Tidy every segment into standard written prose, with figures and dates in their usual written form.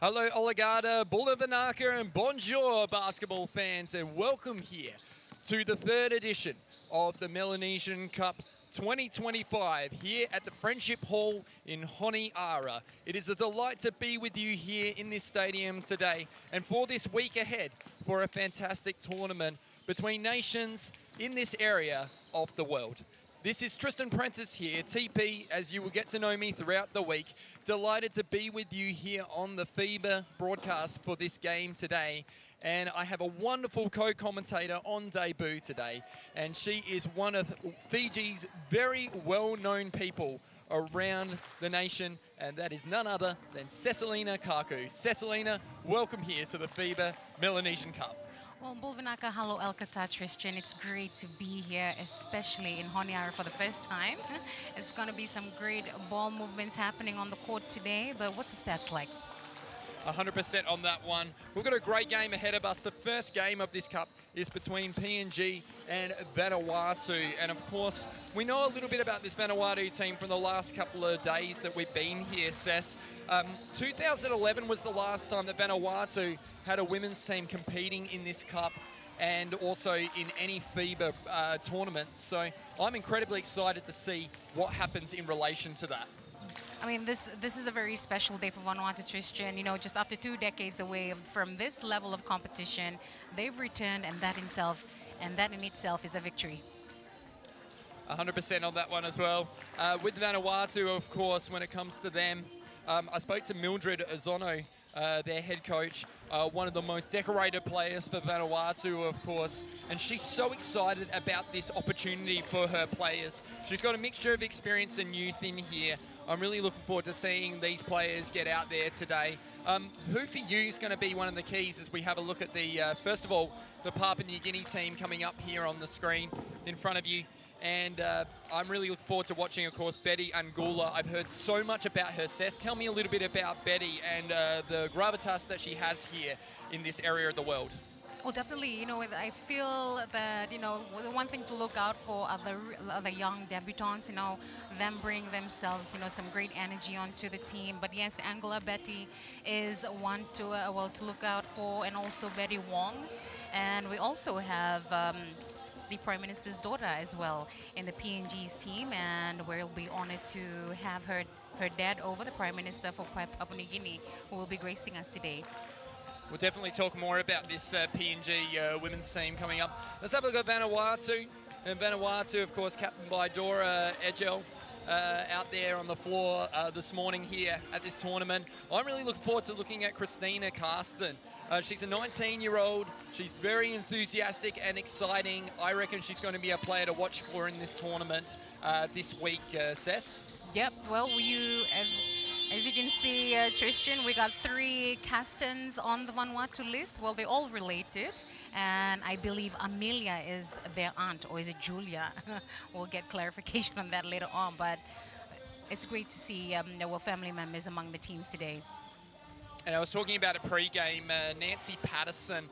Hello, Oligada, Bulavanaka, and bonjour, basketball fans, and welcome here to the third edition of the Melanesian Cup 2025 here at the Friendship Hall in Honiara. It is a delight to be with you here in this stadium today and for this week ahead for a fantastic tournament between nations in this area of the world. This is Tristan Prentice here, TP, as you will get to know me throughout the week. Delighted to be with you here on the FIBA broadcast for this game today. And I have a wonderful co-commentator on debut today. And she is one of Fiji's very well-known people around the nation. And that is none other than Cecilina Kaku. Cecilina, welcome here to the FIBA Melanesian Cup. Well, Bulvinaka, hello, Elkata, Tristan. It's great to be here, especially in Honiara for the first time. It's going to be some great ball movements happening on the court today, but what's the stats like? 100% on that one. We've got a great game ahead of us. The first game of this cup is between PNG and Vanuatu. And of course, we know a little bit about this Vanuatu team from the last couple of days that we've been here, Cess. 2011 was the last time that Vanuatu had a women's team competing in this cup and also in any FIBA tournaments. So I'm incredibly excited to see what happens in relation to that. I mean, this is a very special day for Vanuatu, Tristan. You know, just after 2 decades away from this level of competition, they've returned, and that in itself is a victory. 100% on that one as well. With Vanuatu, of course, when it comes to them, I spoke to Mildred Azono, their head coach, one of the most decorated players for Vanuatu, of course, and she's so excited about this opportunity for her players. She's got a mixture of experience and youth in here. I'm really looking forward to seeing these players get out there today. Who for you is going to be one of the keys as we have a look at the, first of all, the Papua New Guinea team coming up here on the screen in front of you. And I'm really looking forward to watching, of course, Betty Angula. I've heard so much about her, Cess. Tell me a little bit about Betty and the gravitas that she has here in this area of the world. Well, definitely, you know, I feel that, you know, the one thing to look out for are the young debutants, you know, them bring themselves, you know, some great energy onto the team. But yes, Angela Betty is one to, to look out for, and also Betty Wong. And we also have the Prime Minister's daughter as well in the PNG's team, and we'll be honored to have her dad over, the Prime Minister for Papua New Guinea, who will be gracing us today. We'll definitely talk more about this PNG women's team coming up. Let's have a look at Vanuatu. And Vanuatu, of course, captained by Dora Egel, out there on the floor this morning here at this tournament. I'm really looking forward to looking at Christina Carsten. She's a 19-year-old. She's very enthusiastic and exciting. I reckon she's going to be a player to watch for in this tournament this week, Cess. Yep, well, as you can see, Tristan, we got 3 Castons on the Vanuatu list. Well, they're all related, and I believe Amelia is their aunt, or is it Julia? We'll get clarification on that later on, but it's great to see our family members among the teams today. And I was talking about it pre-game, Nancy Patterson,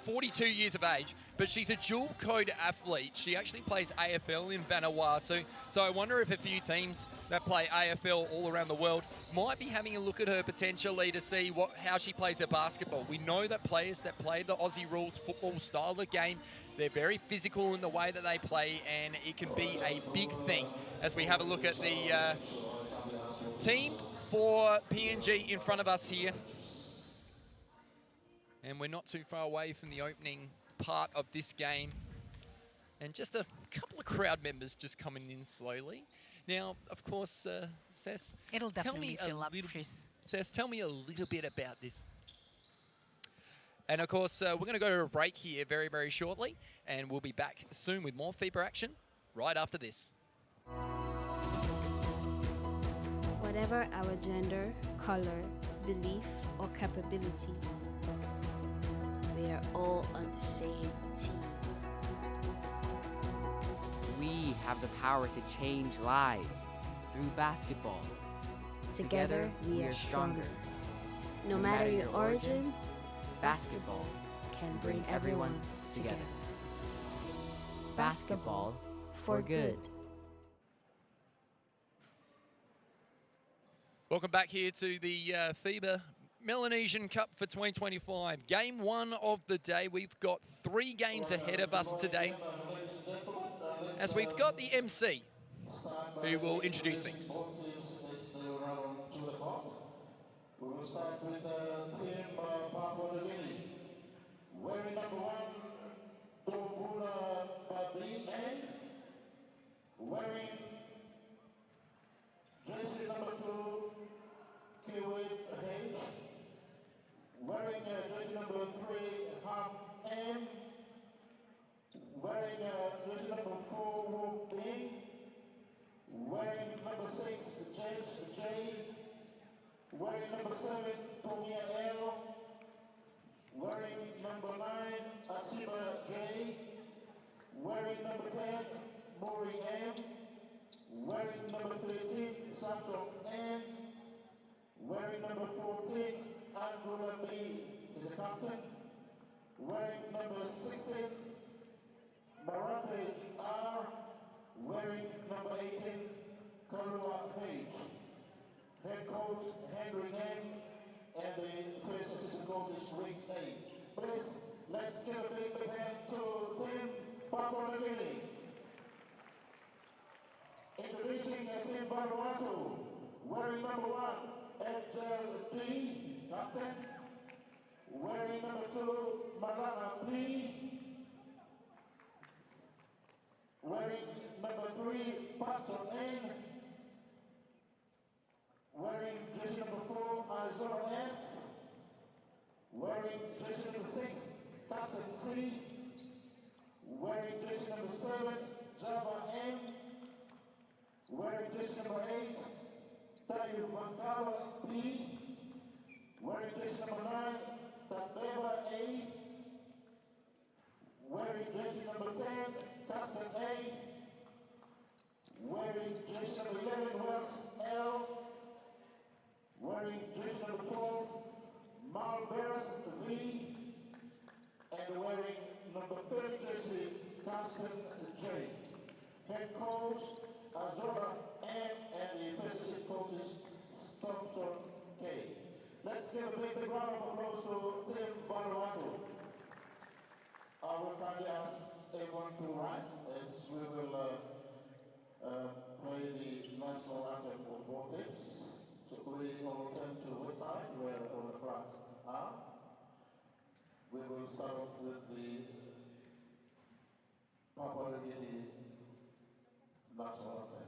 42 years of age, but she's a dual code athlete. She actually plays AFL in Vanuatu, so I wonder if a few teams that play AFL all around the world might be having a look at her potentially to see how she plays her basketball. We know that players that play the Aussie rules football style of game, they're very physical in the way that they play, and it can be a big thing as we have a look at the team for PNG in front of us here. And we're not too far away from the opening part of this game. And just a couple of crowd members just coming in slowly. Now, of course, Cess, it'll definitely fill up, Chris. Cess, tell me a little bit about this. And of course, we're going to go to a break here very, very shortly. And we'll be back soon with more FIBA action right after this. Whatever our gender, color, belief, or capability, we are all on the same team. We have the power to change lives through basketball. Together, we are stronger. No matter your origin, basketball can bring everyone together. Basketball for good. Welcome back here to the FIBA Melanesian Cup for 2025. Game one of the day. We've got 3 games ahead of us today, as we've got the MC, who will introduce things. We will start with Team Papua New Guinea. Wearing number 1, Dobuna Babi, and wearing jersey number 2, Kiwi H. Wearing jersey number 3, Ham M. Wearing jersey number 4, Wu Bing. Wearing number 6, James J. Wearing number 7, Tomia L. Wearing number 9, Asiba J. Wearing number 10, Mori M. Wearing number 13, Samsung N. Wearing number 14, Angula B is the captain. Wearing number 16, Marapage R. Wearing number 18, Karua H. Head coach Henry M. and the first assistant coach is Wicks A. Please, let's give a big hand to Team Papua New Guinea. Introducing Team Vanuatu, wearing number 1, HLD, captain. Wearing number 2, Marana P. Wearing number 3, Patson N. Wearing jersey number 4, Azora F. Wearing jersey number 6, Tassin C. Wearing jersey number 7, Java M. Wearing jersey number 8, Tayu Vankara P. Wearing jersey number 9, Tabeva A. Wearing jersey number 10, Tassin A. Wearing jersey number 11, Wells L. Wearing jersey number 12, Malveras V. And wearing number 30 jersey, Carsten J. Head coach, Azora M. And the first assistant coach is Thompson K. Let's give a big round of applause to Team Vanuatu. I will kindly ask everyone to rise as we will play the national anthem of both teams. So we all turn to which side where all the flags are. We will start off with the Papua New Guinea national anthem.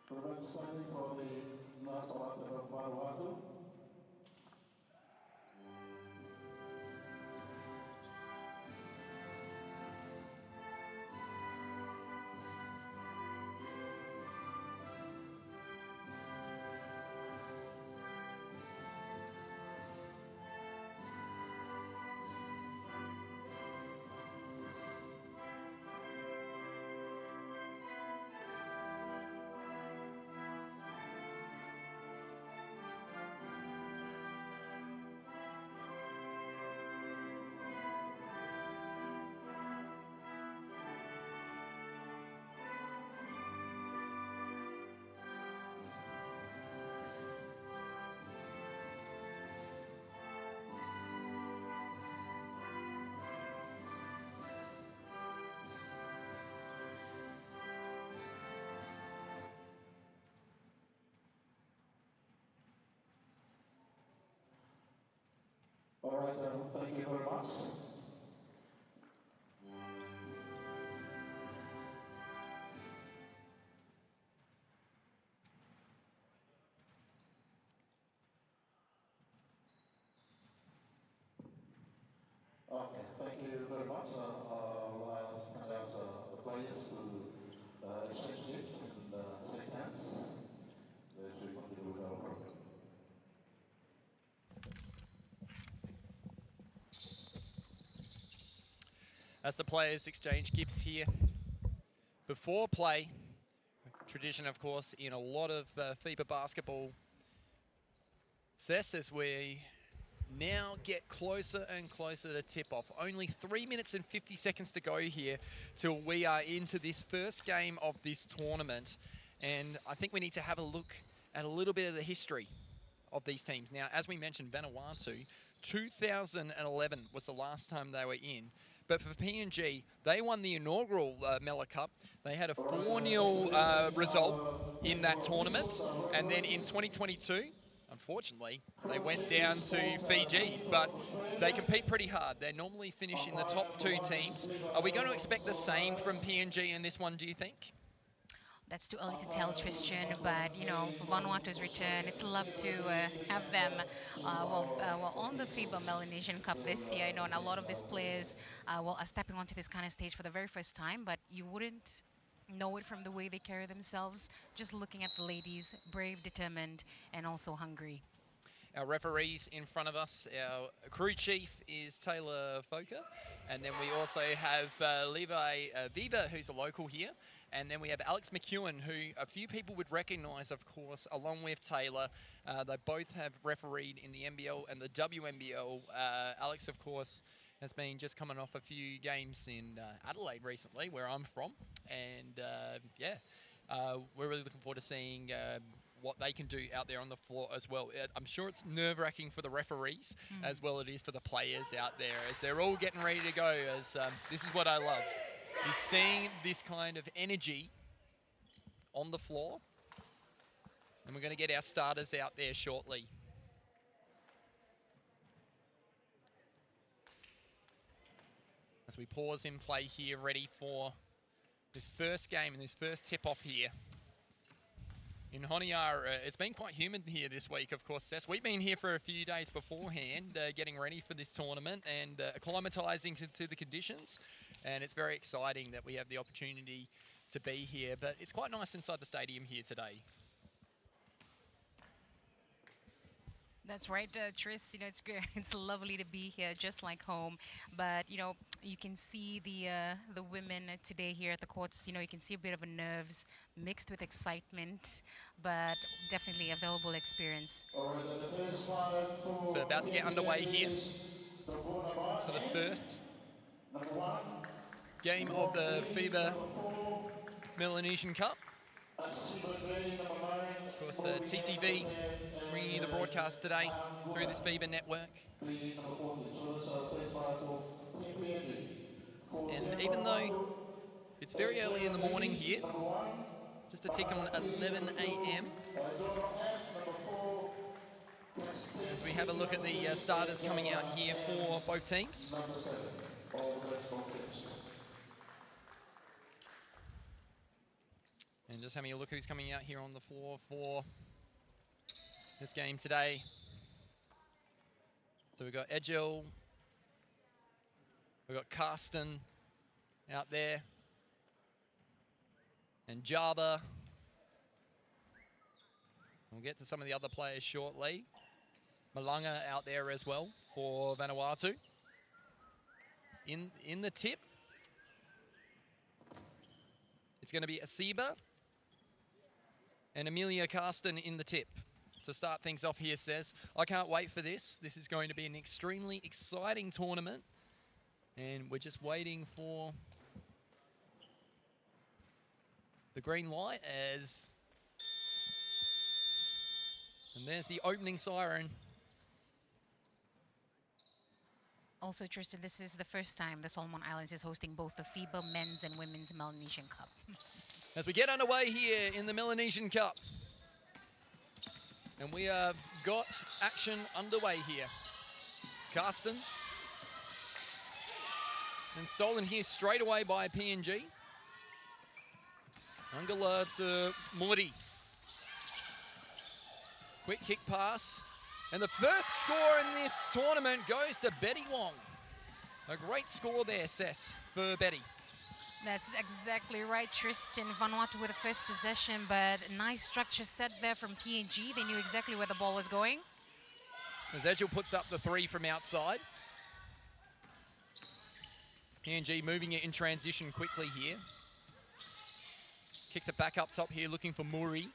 Remain standing for the national anthem of Vanuatu. All right, thank you very much. once, and as the players to exchange gifts and shake hands as we continue with our program. As the players exchange gifts here before play, tradition, of course, in a lot of FIBA basketball sets as we now get closer and closer to tip-off. Only 3 minutes and 50 seconds to go here till we are into this first game of this tournament. And I think we need to have a look at a little bit of the history of these teams. Now, as we mentioned, Vanuatu, 2011 was the last time they were in. But for PNG, they won the inaugural Mela Cup. They had a 4-0 result in that tournament. And then in 2022, unfortunately, they went down to Fiji, but they compete pretty hard. They normally finish in the top 2 teams. Are we going to expect the same from PNG in this one, do you think? That's too early to tell, Tristan, but you know, for Vanuatu's return, it's love to have them on the FIBA Melanesian Cup this year. You know, and a lot of these players are stepping onto this kind of stage for the very first time, but you wouldn't know it from the way they carry themselves. Just looking at the ladies, brave, determined, and also hungry. Our referees in front of us, our crew chief is Taylor Foker, and then we also have Levi Viva, who's a local here, and then we have Alex McEwen, who a few people would recognise, of course, along with Taylor. They both have refereed in the NBL and the WNBL. Alex, of course, has been just coming off a few games in Adelaide recently, where I'm from, and we're really looking forward to seeing what they can do out there on the floor as well. I'm sure it's nerve-wracking for the referees as well it is for the players out there as they're all getting ready to go. As this is what I love, is seeing this kind of energy on the floor. And we're going to get our starters out there shortly. As we pause in play here, ready for this first game and this first tip-off here. In Honiara, it's been quite humid here this week, of course, Sess. We've been here for a few days beforehand, getting ready for this tournament and acclimatising to the conditions. And it's very exciting that we have the opportunity to be here. But it's quite nice inside the stadium here today. That's right, Tris. You know, it's great. It's lovely to be here, just like home. But you know, you can see the women today here at the courts. You know, you can see a bit of a nerves mixed with excitement, but definitely a valuable experience. So about to get underway here for the first game of the FIBA Melanesian Cup. Of course, TTV bringing you the broadcast today through this FIBA network. And even though it's very early in the morning here, just a tick on 11 a.m. as we have a look at the starters coming out here for both teams. And just having a look who's coming out here on the floor for this game today. So we've got Edgel, we've got Karsten out there, and Java. We'll get to some of the other players shortly. Malanga out there as well for Vanuatu. In the tip, it's going to be Asiba and Amelia Karsten in the tip to start things off here, Says. I can't wait for this. This is going to be an extremely exciting tournament. And we're just waiting for the green light as... And there's the opening siren. Also, Tristan, this is the first time the Solomon Islands is hosting both the FIBA Men's and Women's Melanesian Cup. As we get underway here in the Melanesian Cup. And we have got action underway here. Karsten. And stolen here straight away by PNG. Angela to Mori. Quick kick pass. And the first score in this tournament goes to Betty Wong. A great score there, Sess, for Betty. That's exactly right, Tristan. Vanuatu with the first possession, but nice structure set there from PNG. They knew exactly where the ball was going. As Edgel puts up the 3 from outside. PNG moving it in transition quickly here. Kicks it back up top here, looking for Muri.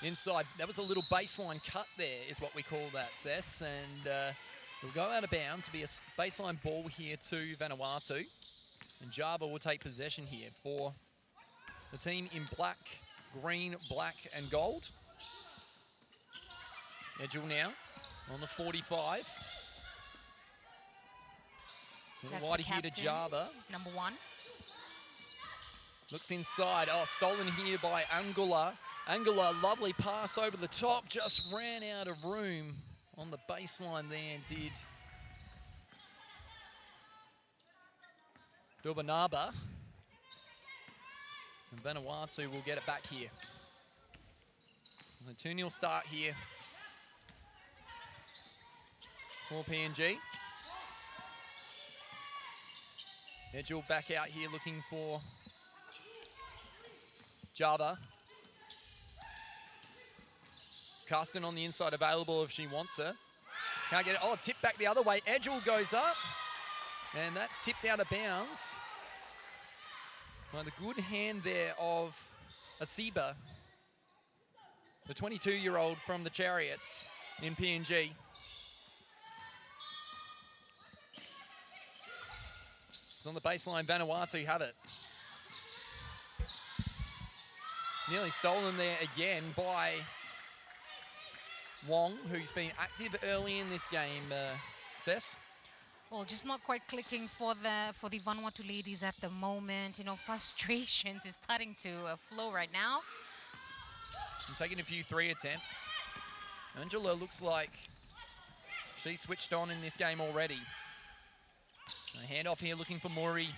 Inside, that was a little baseline cut there, is what we call that, Sess. And it'll go out of bounds. It'll be a baseline ball here to Vanuatu. And Java will take possession here for the team in black, green, black, and gold. Edgel now on the 45. That's Wide the here to captain, Java. number 1. Looks inside. Oh, stolen here by Angula. Angula, lovely pass over the top. Just ran out of room on the baseline there, did Bilbanaba. And Vanuatu will get it back here. A 2-0 start here for PNG. Edgel back out here looking for Java. Carsten on the inside, available if she wants her. Can't get it. Oh, tip back the other way. Edgel goes up. And that's tipped out of bounds. By the good hand there of Asiba, the 22-year-old from the Chariots in PNG. It's on the baseline. Vanuatu have it. Nearly stolen there again by Wong, who's been active early in this game, Sess. Well, just not quite clicking for the Vanuatu ladies at the moment. You know, frustrations is starting to flow right now. I'm taking a few 3 attempts. Angela looks like she switched on in this game already. A handoff here looking for Mori.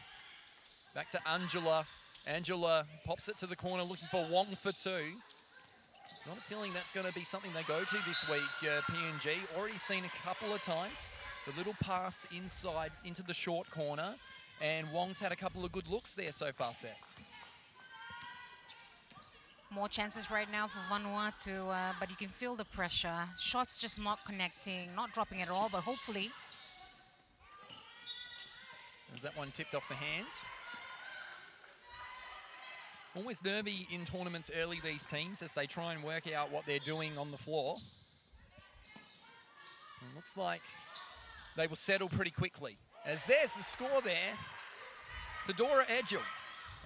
Back to Angela. Angela pops it to the corner looking for Wong for 2. Not a feeling that's going to be something they go to this week, PNG. Already seen a couple of times. The little pass inside into the short corner. And Wong's had a couple of good looks there so far, Sess. More chances right now for Vanuatu, but you can feel the pressure. Shots just not connecting, not dropping at all, but hopefully. As that one tipped off the hands. Always nervy in tournaments early, these teams, as they try and work out what they're doing on the floor. It looks like they will settle pretty quickly. As there's the score there. Fedora Edgel.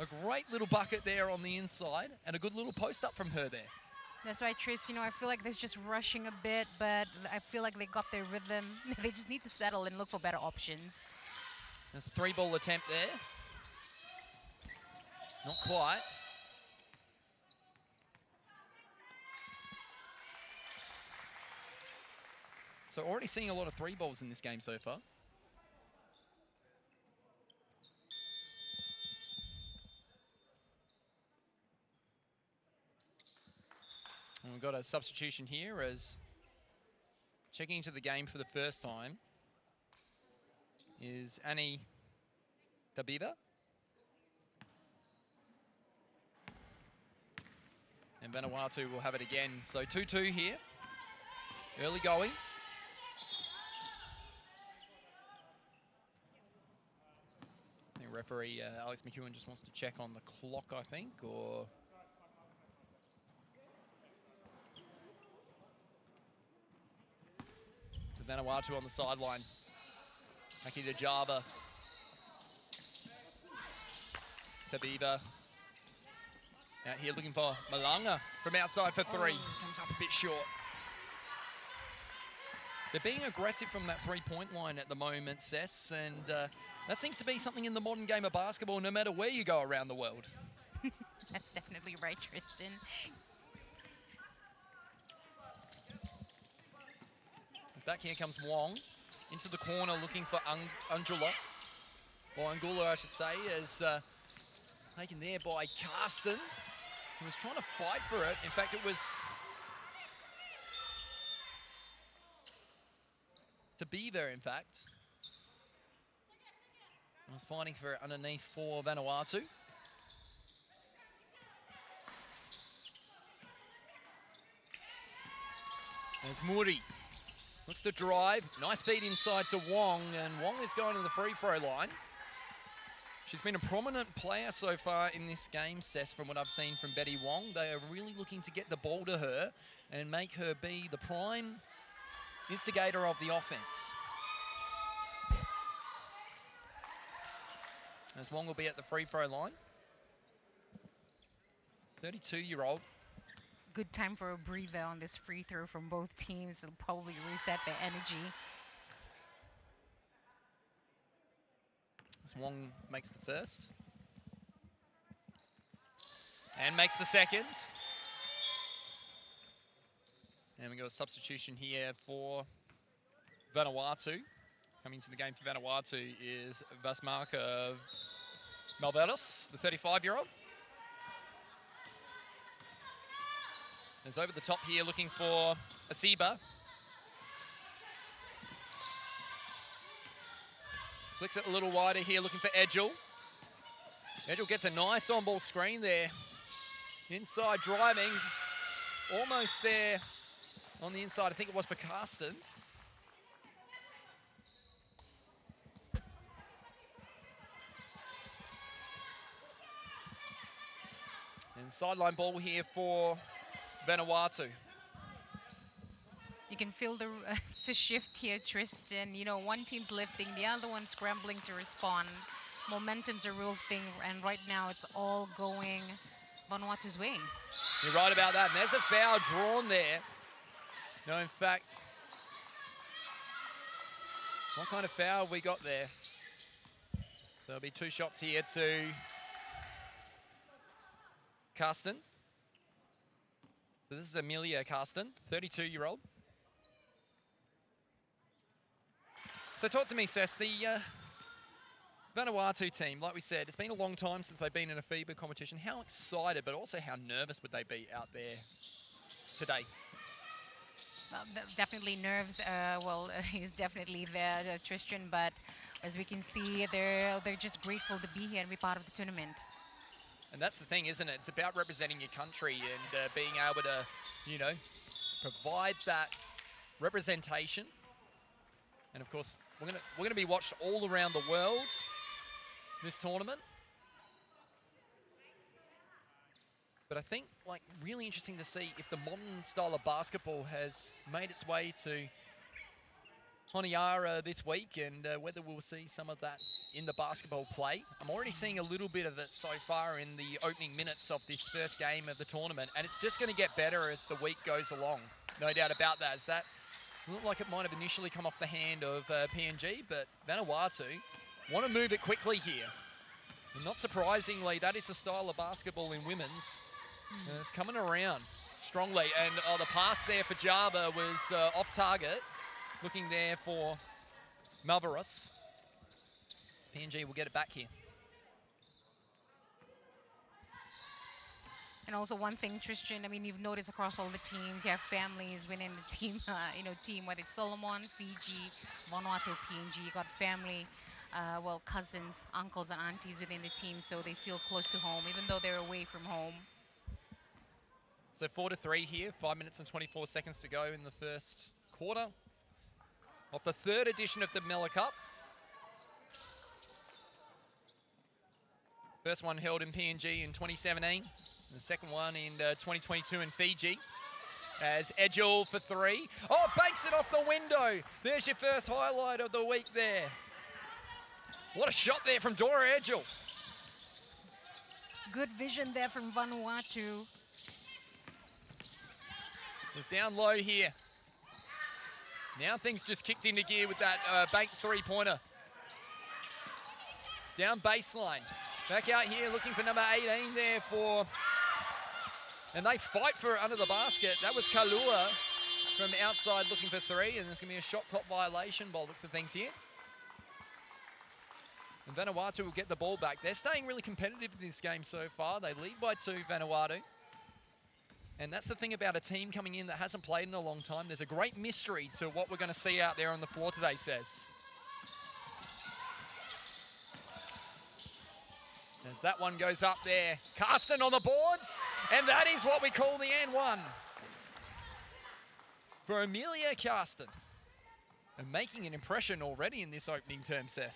A great little bucket there on the inside and a good little post up from her there. That's right, Tris. You know, I feel like they're just rushing a bit, but I feel like they got their rhythm. They just need to settle and look for better options. There's a 3-ball attempt there. Not quite. So already seeing a lot of 3-balls in this game so far. And we've got a substitution here as checking into the game for the first time is Annie Tabiba. And Vanuatu will have it again. So 2-2 here. Early going. I think referee Alex McEwen just wants to check on the clock, I think, or... Vanuatu on the sideline. Aki to Java. Tabiba. Out here looking for Malanga from outside for 3. Comes up a bit short. They're being aggressive from that 3-point line at the moment, Sess, and that seems to be something in the modern game of basketball no matter where you go around the world. That's definitely right, Tristan. Back here comes Wong into the corner looking for Angula. Or Angula, I should say, is taken there by Carsten, who was trying to fight for it. In fact, it was Tabiva, in fact. Was fighting for it underneath for Vanuatu. There's Muri. Looks to drive. Nice feed inside to Wong, and Wong is going to the free throw line. She's been a prominent player so far in this game, Sess, from what I've seen from Betty Wong. They are really looking to get the ball to her and make her be the prime instigator of the offense. As Wong will be at the free throw line. 32-year-old. Good time for a breather on this free throw from both teams. It'll probably reset their energy. As Wong makes the first. And makes the second. And we got a substitution here for Vanuatu. Coming to the game for Vanuatu is Vasmarka Malverdes, the 35-year-old. Is over the top here looking for Asiba. Flicks it a little wider here looking for Edgel. Edgel gets a nice on-ball screen there. Inside driving. Almost there on the inside. I think it was for Karsten. And sideline ball here for Vanuatu. You can feel the shift here, Tristan. You know, one team's lifting, the other one's scrambling to respond. Momentum's a real thing, and right now it's all going Vanuatu's way. You're right about that. And there's a foul drawn there. No, in fact, what kind of foul have we got there? So there'll be two shots here to Karsten. So this is Amelia Karsten, 32-year-old. So talk to me, Sess. The Vanuatu team, like we said, it's been a long time since they've been in a FIBA competition. How excited, but also how nervous would they be out there today? Definitely nerves. He's definitely there, Tristan. But as we can see, they're just grateful to be here and be part of the tournament. And that's the thing, isn't it? It's about representing your country and being able to, you know, provide that representation. And of course, we're gonna be watched all around the world this tournament. But I think, like, really interesting to see if the modern style of basketball has made its way to Honiara this week, and whether we'll see some of that in the basketball play. I'm already seeing a little bit of it so far in the opening minutes of this first game of the tournament, and it's just going to get better as the week goes along. No doubt about that. As that looked like it might have initially come off the hand of PNG, but Vanuatu want to move it quickly here. And not surprisingly, that is the style of basketball in women's. And it's coming around strongly, and the pass there for Java was off target. Looking there for Malverdes. PNG will get it back here. And also one thing, Tristan, I mean, you've noticed across all the teams, you have families within the team, team, whether it's Solomon, Fiji, Vanuatu, PNG, you got family, cousins, uncles, and aunties within the team, so they feel close to home, even though they're away from home. So 4-3 here, 5 minutes and 24 seconds to go in the first quarter of the third edition of the Mela Cup. First one held in PNG in 2017, and the second one in 2022 in Fiji. As Edgel for three. Oh, banks it off the window. There's your first highlight of the week there. What a shot there from Dora Edgel. Good vision there from Vanuatu. It's down low here. Now things just kicked into gear with that bank three-pointer. Down baseline. Back out here looking for number 18 there for... And they fight for it under the basket. That was Kalua from outside looking for three, and there's going to be a shot clock violation by the looks of things here. And Vanuatu will get the ball back. They're staying really competitive in this game so far. They lead by 2, Vanuatu. And that's the thing about a team coming in that hasn't played in a long time. There's a great mystery to what we're going to see out there on the floor today, Says. As that one goes up there. Carsten on the boards, and that is what we call the and one for Amelia Carsten. And making an impression already in this opening term, Sess.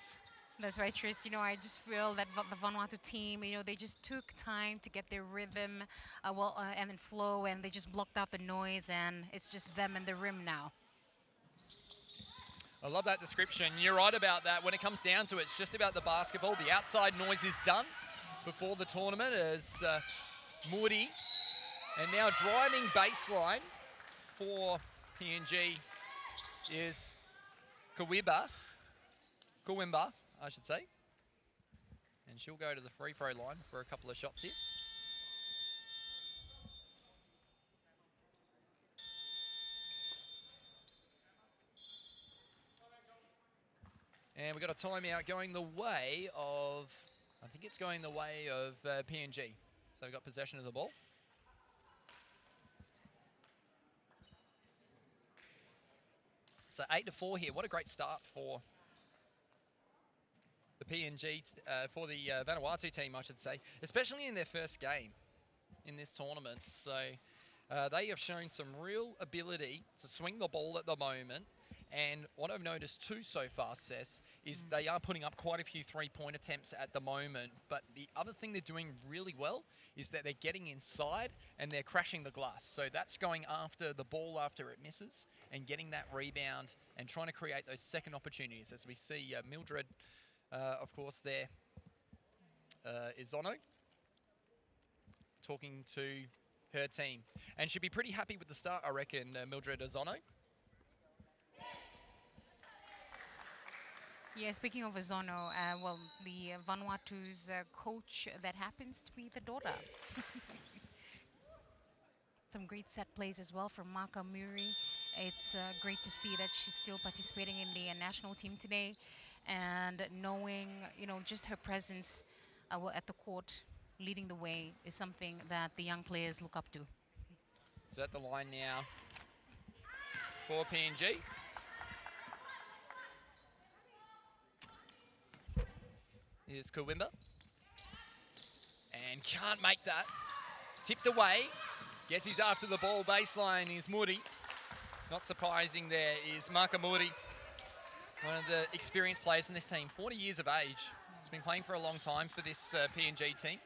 That's right, Tris. You know, I just feel that the Vanuatu team, you know, they just took time to get their rhythm, and then flow, and they just blocked out the noise, and it's just them and the rim now. I love that description. You're right about that. When it comes down to it, it's just about the basketball. The outside noise is done before the tournament as Moody, and now driving baseline for PNG is Kawimba, I should say. And she'll go to the free throw line for a couple of shots here. And we've got a timeout going the way of, I think it's going the way of PNG. So we've got possession of the ball. So 8-4 here. What a great start for the PNG, for the Vanuatu team, I should say, especially in their first game in this tournament. So they have shown some real ability to swing the ball at the moment. And what I've noticed too so far, Sess, is they are putting up quite a few three-point attempts at the moment. But the other thing they're doing really well is that they're getting inside and they're crashing the glass. So that's going after the ball after it misses and getting that rebound and trying to create those second opportunities. As we see Mildred, of course, there is Ono talking to her team. And she'll be pretty happy with the start, I reckon, Mildred Ozono. Yeah, speaking of Ozono, well, the Vanuatu's coach that happens to be the daughter. Some great set plays as well from Maka Muri. It's great to see that she's still participating in the national team today, and knowing, you know, just her presence at the court, leading the way, is something that the young players look up to. So at the line now for PNG. Here's Kawimba. And can't make that. Tipped away. Guess he's after the ball. Baseline is Muri. Not surprising there is Maka Muri, one of the experienced players in this team. 40 years of age. He's been playing for a long time for this PNG team,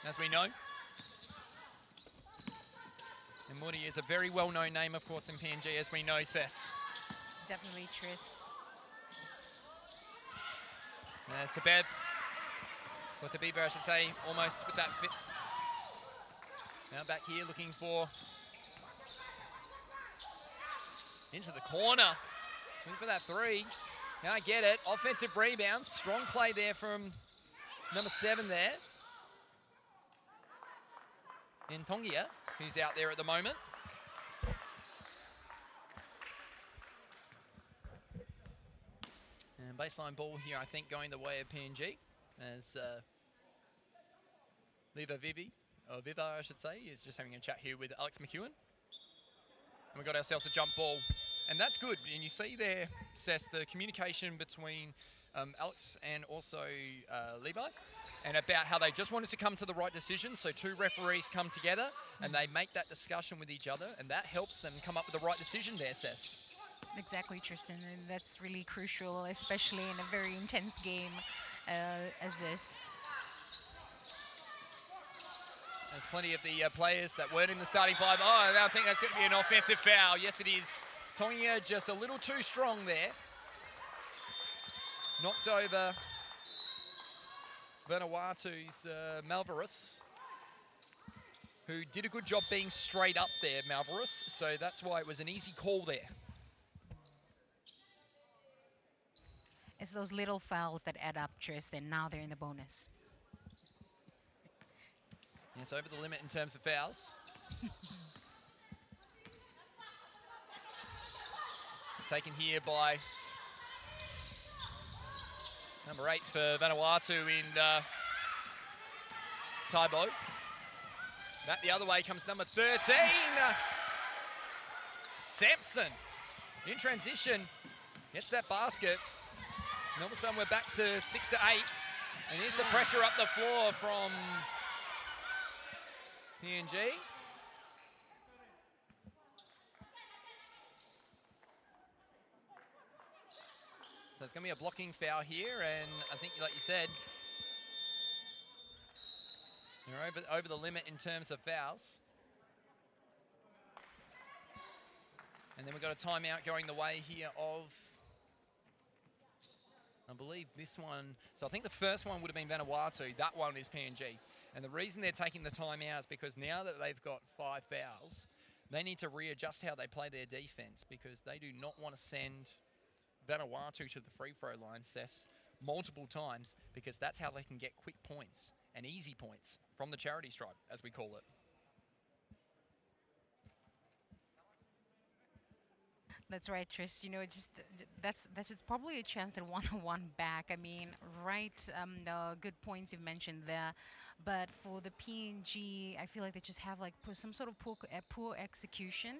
as we know. And Muri is a very well-known name, of course, in PNG, as we know, Sess. Definitely, Tris. There's Tabeb, or Tabiba, I should say, almost with that fit. Now back here looking for, into the corner, looking for that three. Now I get it, offensive rebound, strong play there from number 7 there. In Tongia, who's out there at the moment. And baseline ball here, I think, going the way of PNG, as Viva, I should say, is just having a chat here with Alex McEwen. And we've got ourselves a jump ball, and that's good. And you see there, Sess, the communication between Alex and also Levi, and about how they just wanted to come to the right decision. So 2 referees come together, and they make that discussion with each other, and that helps them come up with the right decision there, Sess. Exactly, Tristan, and that's really crucial, especially in a very intense game as this. There's plenty of the players that weren't in the starting 5. Oh, I think that's going to be an offensive foul. Yes, it is. Tongia just a little too strong there. Knocked over Vanuatu's Malvarus, who did a good job being straight up there, Malvarus. So that's why it was an easy call there. It's those little fouls that add up, Tristan. Now they're in the bonus. Yes, over the limit in terms of fouls. It's taken here by number 8 for Vanuatu in Taibo. That the other way comes number 13. Sampson in transition gets that basket. And all of a sudden we're back to 6-8. And here's the pressure up the floor from PNG. So it's going to be a blocking foul here, and I think, like you said, they're over the limit in terms of fouls. And then we've got a timeout going the way here of, I believe this one. So I think the first one would have been Vanuatu. That one is PNG. And the reason they're taking the timeout is because now that they've got 5 fouls, they need to readjust how they play their defense, because they do not want to send Vanuatu to the free throw line, Sess, multiple times, because that's how they can get quick points and easy points from the charity stripe, as we call it. That's right, Tris. You know, that's probably a chance that one back. I mean, right? The good points you've mentioned there, but for the PNG, I feel like they just have like some sort of poor execution.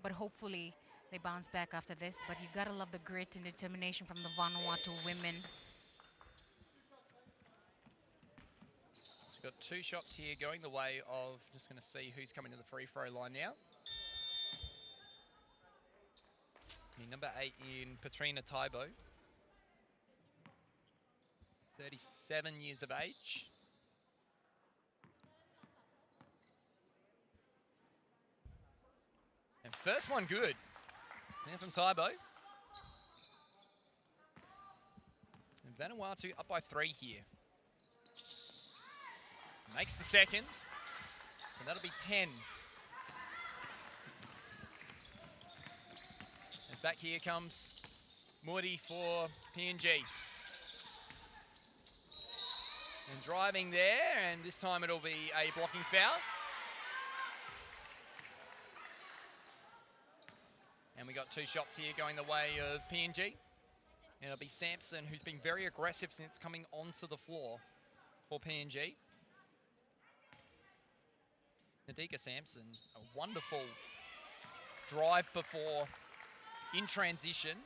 But hopefully they bounce back after this. But you gotta love the grit and determination from the Vanuatu women. So we've got 2 shots here going the way of, just going to see who's coming to the free throw line now. Number 8 in Patrina Taibo, 37 years of age. And first one good. Now from Taibo. And Vanuatu up by 3 here. Makes the second. So that'll be 10. As back here comes Moody for PNG. And driving there, and this time it'll be a blocking foul. And we got 2 shots here going the way of PNG. And it'll be Sampson, who's been very aggressive since coming onto the floor for PNG. Nadika Sampson, a wonderful drive before in transition.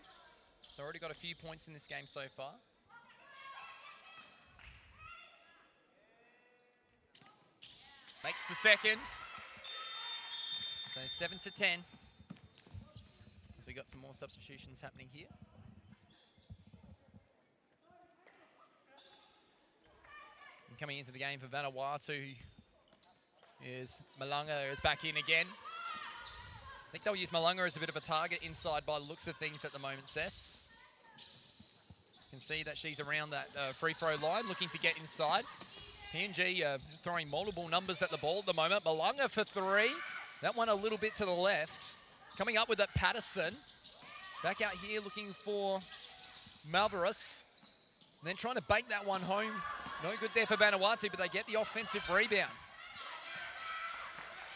So already got a few points in this game so far. Makes the second. So 7-10. So we got some more substitutions happening here. And coming into the game for Vanuatu is Malanga is back in again. I think they'll use Malanga as a bit of a target inside by the looks of things at the moment, Sess. You can see that she's around that free throw line looking to get inside. PNG throwing multiple numbers at the ball at the moment. Malanga for 3. That one a little bit to the left. Coming up with that Patterson. Back out here looking for Malvarez. And then trying to bake that one home. No good there for Vanuatu, but they get the offensive rebound.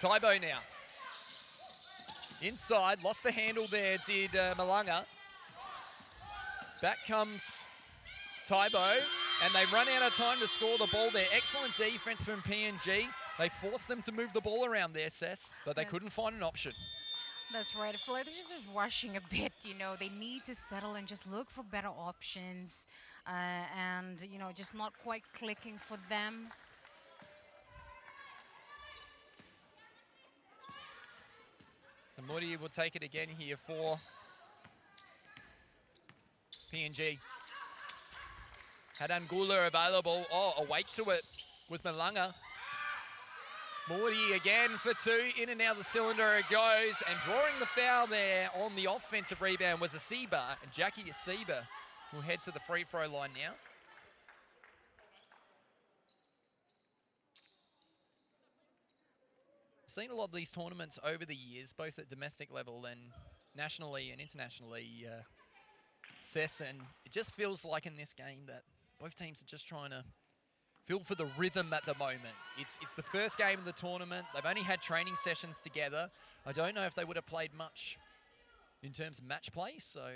Taibo now. Inside, lost the handle there, did Malanga. Back comes Taibo, and they run out of time to score the ball there. Excellent defense from PNG. They forced them to move the ball around there, Sess, but they couldn't find an option. That's right. I feel like they're just rushing a bit, you know. They need to settle and just look for better options and, you know, just not quite clicking for them. So Moody will take it again here for PNG. Had Angula available. Oh, awake to it was Malanga. Moody again for 2. In and out of the cylinder it goes. And drawing the foul there on the offensive rebound was Asiba. And Jackie Asiba will head to the free throw line now. Seen a lot of these tournaments over the years, both at domestic level and nationally and internationally, Sess, and it just feels like in this game that both teams are just trying to feel for the rhythm at the moment. It's the first game of the tournament. They've only had training sessions together. I don't know if they would have played much in terms of match play. So,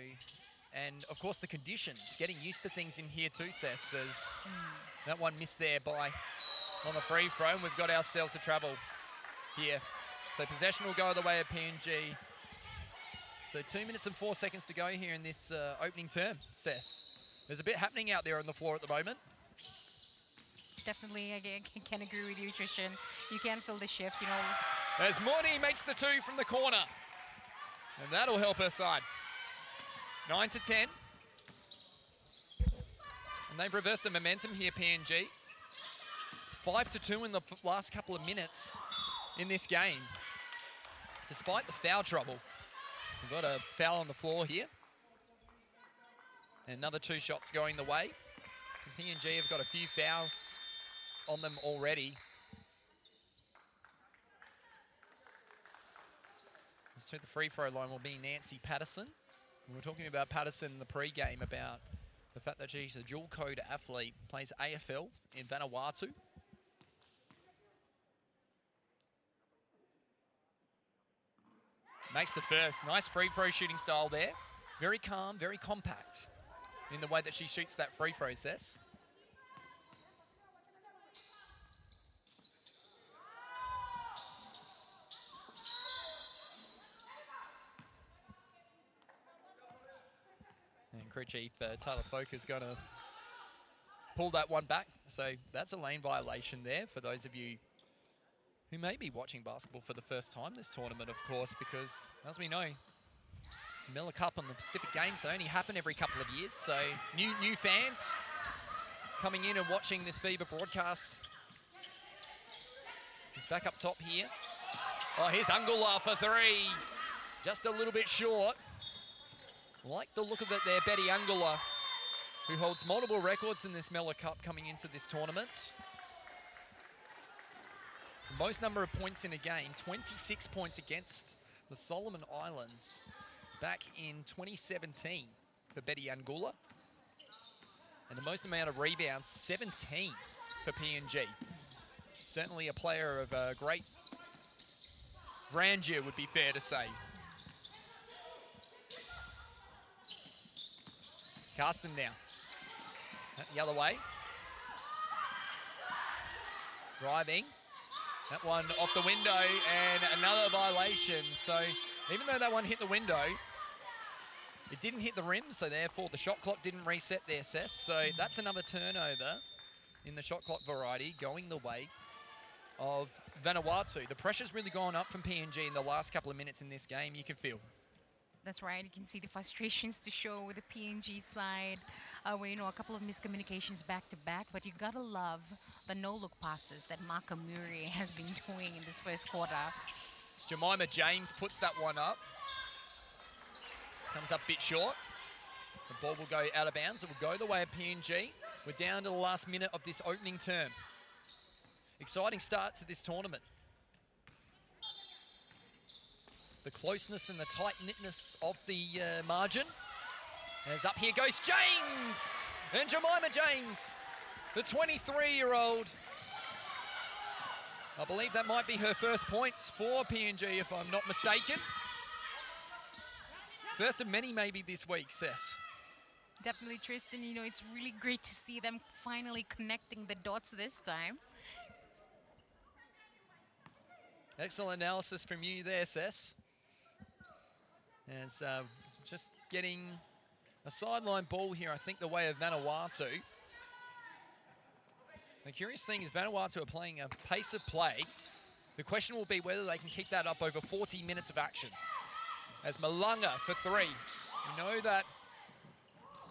and of course the conditions, getting used to things in here too, Sess. There's that one missed there by on the free throw, and we've got ourselves a travel here. So possession will go the way of PNG. So 2 minutes and 4 seconds to go here in this opening term, Sess. There's a bit happening out there on the floor at the moment. definitely, I can agree with you, Tristan. You can feel the shift, As Morty makes the 2 from the corner. And that'll help her side. 9 to 10. And they've reversed the momentum here, PNG. It's 5 to 2 in the last couple of minutes in this game. Despite the foul trouble. We've got a foul on the floor here. And another 2 shots going the way. PNG have got a few fouls on them already. To the free throw line will be Nancy Patterson. We were talking about Patterson in the pre-game about the fact that she's a dual code athlete, plays AFL in Vanuatu. Makes the first. Nice free throw shooting style there. Very calm, very compact in the way that she shoots that free throw, Cess. And crew chief Tyler Folk is going to pull that one back. So that's a lane violation there for those of you who may be watching basketball for the first time this tournament, of course, because as we know, Miller Cup and the Pacific Games, they only happen every couple of years. So new fans coming in and watching this FIBA broadcast. He's back up top here. Oh, here's Angula for 3. Just a little bit short. Like the look of it there, Betty Angula, who holds multiple records in this Miller Cup coming into this tournament. The most number of points in a game, 26 points against the Solomon Islands back in 2017 for Betty Angula. And the most amount of rebounds, 17 for PNG. Certainly a player of great grandeur, would be fair to say. Carsten now. The other way. Driving. That one off the window and another violation. So even though that one hit the window, it didn't hit the rim, so therefore the shot clock didn't reset the SS. So that's another turnover in the shot clock variety going the way of Vanuatu. The pressure's really gone up from PNG in the last couple of minutes in this game, you can feel. That's right. You can see the frustrations to show with the PNG side, where a couple of miscommunications back to back. But you gotta love the no-look passes that Maka Muri has been doing in this first quarter. Jemima James puts that one up. Comes up a bit short. The ball will go out of bounds. It will go the way of PNG. We're down to the last minute of this opening term. Exciting start to this tournament. The closeness and the tight-knitness of the margin. As up here goes James! And Jemima James, the 23-year-old. I believe that might be her first points for PNG, if I'm not mistaken. First of many maybe this week, Cess. Definitely, Tristan. It's really great to see them finally connecting the dots this time. Excellent analysis from you there, Cess. As just getting a sideline ball here, I think the way of Vanuatu. The curious thing is Vanuatu are playing a pace of play. The question will be whether they can keep that up over 40 minutes of action. As Malunga for 3. You know that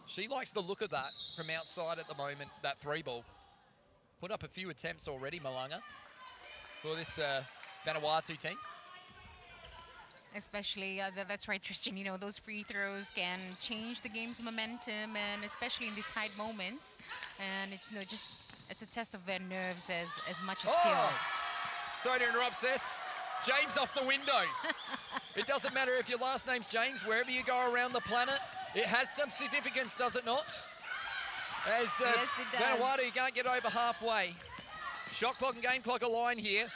she likes the look of that from outside at the moment, that 3 ball. Put up a few attempts already, Malunga, for this Vanuatu team. Especially, that's right, Tristan, those free throws can change the game's momentum, and especially in these tight moments. And it's, it's a test of their nerves as much as skill. Sorry to interrupt, Cess. James off the window. It doesn't matter if your last name's James, wherever you go around the planet, it has some significance, does it not? As yes, it does. Vanuatu, you can't get over halfway. Shot clock and game clock align here.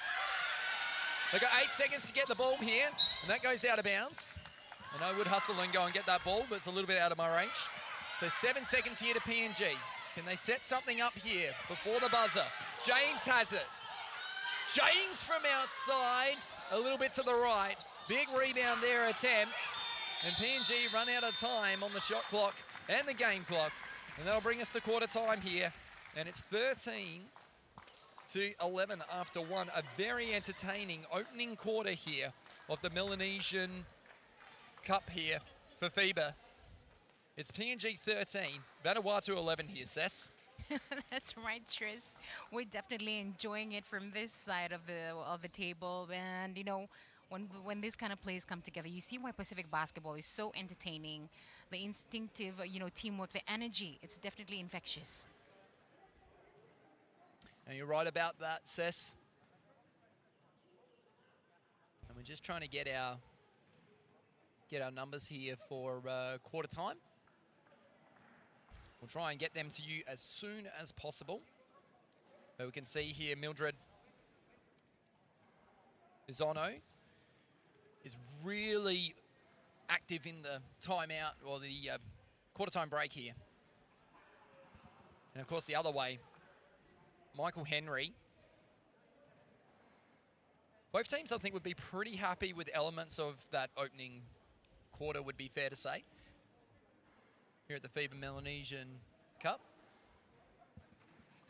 They've got 8 seconds to get the ball here, and that goes out of bounds. And I would hustle and go and get that ball, but it's a little bit out of my range. So 7 seconds here to PNG. Can they set something up here before the buzzer? James has it. James from outside, a little bit to the right. Big rebound there, attempt. And PNG run out of time on the shot clock and the game clock. And that'll bring us to quarter time here. And it's 13 to 11 after 1. A very entertaining opening quarter here of the Melanesian Cup here for FIBA. It's PNG 13, Vanuatu 11 here, Sess. That's right, Tris. We're definitely enjoying it from this side of the table, and you know, when these kind of plays come together, you see why Pacific basketball is so entertaining. The instinctive, teamwork, the energy. It's definitely infectious. And you're right about that, Sess. And we're just trying to get our numbers here for quarter time. We'll try and get them to you as soon as possible. But we can see here Mildred Izono is really active in the timeout or the quarter time break here. And of course the other way, Michael Henry. Both teams I think would be pretty happy with elements of that opening quarter, would be fair to say, here at the FIBA Melanesian Cup.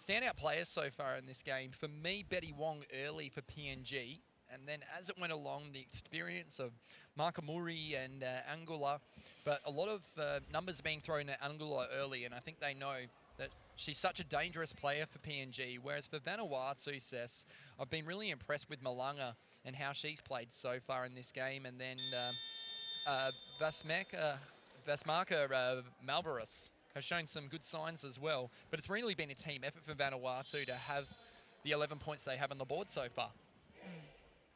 Standout players so far in this game, for me, Betty Wong early for PNG, and then as it went along, the experience of Makamuri and Angula, but a lot of numbers being thrown at Angula early, and I think they know that she's such a dangerous player for PNG, whereas for Vanuatu, Sess, I've been really impressed with Malanga and how she's played so far in this game, and then Vasmaka Malvarez has shown some good signs as well. But it's really been a team effort for Vanuatu to have the 11 points they have on the board so far.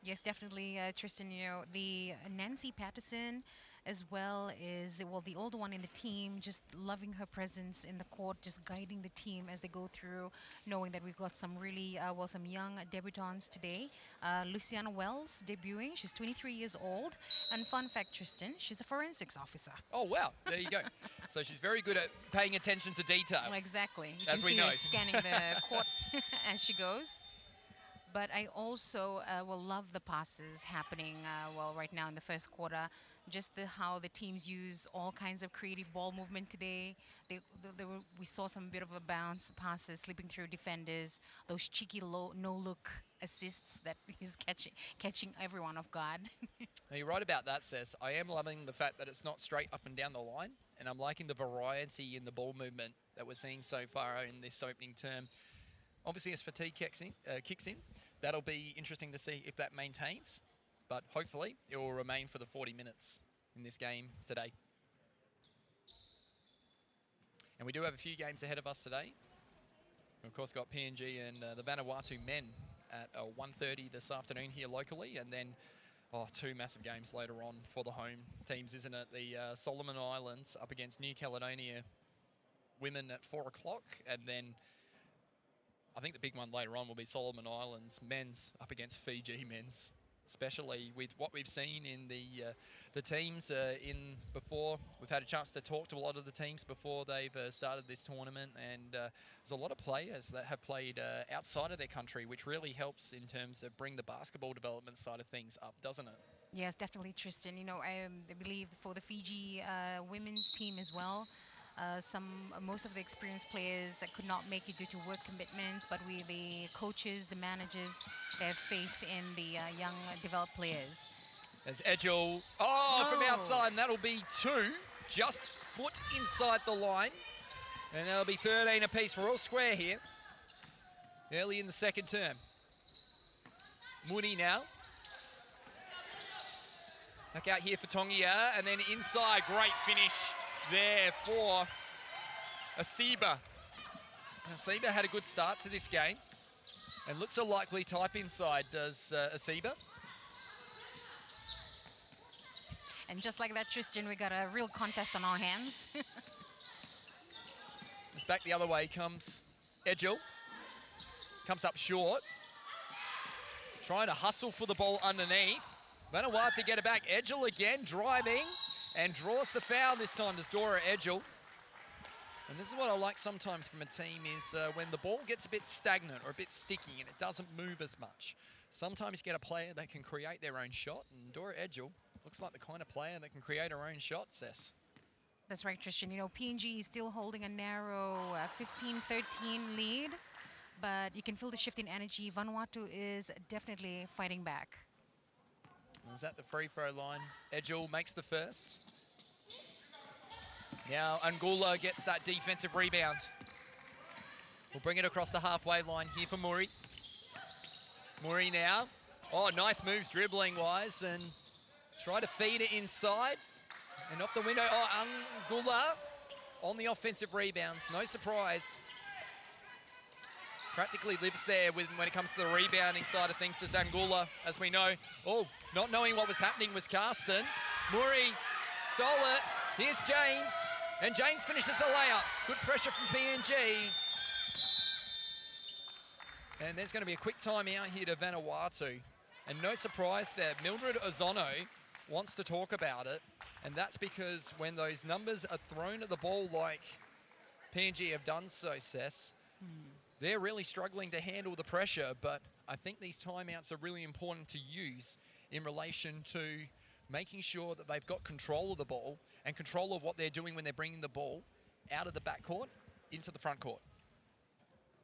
Yes, definitely, Tristan. The Nancy Patterson, as well, is the older one in the team, just loving her presence in the court, just guiding the team as they go through, knowing that we've got some really some young debutants today. Luciana Wells debuting. She's 23 years old, and fun fact, Tristan, she's a forensics officer. Oh wow, there you go. So she's very good at paying attention to detail. Well, exactly. You as can we see know. her scanning the court as she goes. But I also will love the passes happening, right now in the first quarter. Just how the teams use all kinds of creative ball movement today. We saw some bit of a bounce passes slipping through defenders. Those cheeky no-look assists that he's catching everyone off guard. Now you're right about that, Sess. I am loving the fact that it's not straight up and down the line, and I'm liking the variety in the ball movement that we're seeing so far in this opening term. Obviously, as fatigue kicks in, that'll be interesting to see if that maintains. But hopefully, it will remain for the 40 minutes in this game today. And we do have a few games ahead of us today. We've, of course, got PNG and the Vanuatu men at 1:30 this afternoon here locally. And then, two massive games later on for the home teams, isn't it? The Solomon Islands up against New Caledonia women at 4 o'clock. And then I think the big one later on will be Solomon Islands men's up against Fiji men's, especially with what we've seen in the teams in before. We've had a chance to talk to a lot of the teams before they've started this tournament, and there's a lot of players that have played outside of their country, which really helps in terms of bring the basketball development side of things up, doesn't it? Yes, definitely, Tristan. I believe for the Fiji women's team as well, most of the experienced players that could not make it due to work commitments, but the coaches, the managers, they have faith in the young developed players. As Edgel, from outside, and that'll be 2, just foot inside the line. And that'll be 13 apiece. We're all square here, early in the second term. Mooney now. Back out here for Tongia, and then inside, great finish there for Asiba. Asiba had a good start to this game and looks a likely type inside, does Asiba. And just like that, Tristan, we got a real contest on our hands. It's back the other way comes Edgel. Comes up short. Trying to hustle for the ball underneath. Vanuatu get it back. Edgel again, driving. And draws the foul this time, does Dora Edgel. And this is what I like sometimes from a team is when the ball gets a bit stagnant or a bit sticky and it doesn't move as much. Sometimes you get a player that can create their own shot, and Dora Edgel looks like the kind of player that can create her own shot, Sess. That's right, Tristan. PNG is still holding a narrow 15-13 lead. but you can feel the shift in energy. Vanuatu is definitely fighting back. Is that the free throw line? Edgel makes the first. Now Angula gets that defensive rebound. We'll bring it across the halfway line here for Muri. Muri now. Oh, nice moves dribbling-wise, and try to feed it inside. And off the window, oh, Angula on the offensive rebounds. No surprise. Practically lives there when it comes to the rebounding side of things to Zangula, as we know. Oh, not knowing what was happening was Karsten. Muri stole it. Here's James, and James finishes the layup. Good pressure from PNG. And there's going to be a quick timeout here to Vanuatu. And no surprise that Mildred Ozono wants to talk about it. And that's because when those numbers are thrown at the ball like PNG have done so, Cess, they're really struggling to handle the pressure. But I think these timeouts are really important to use in relation to making sure that they've got control of the ball and control of what they're doing when they're bringing the ball out of the backcourt into the front court.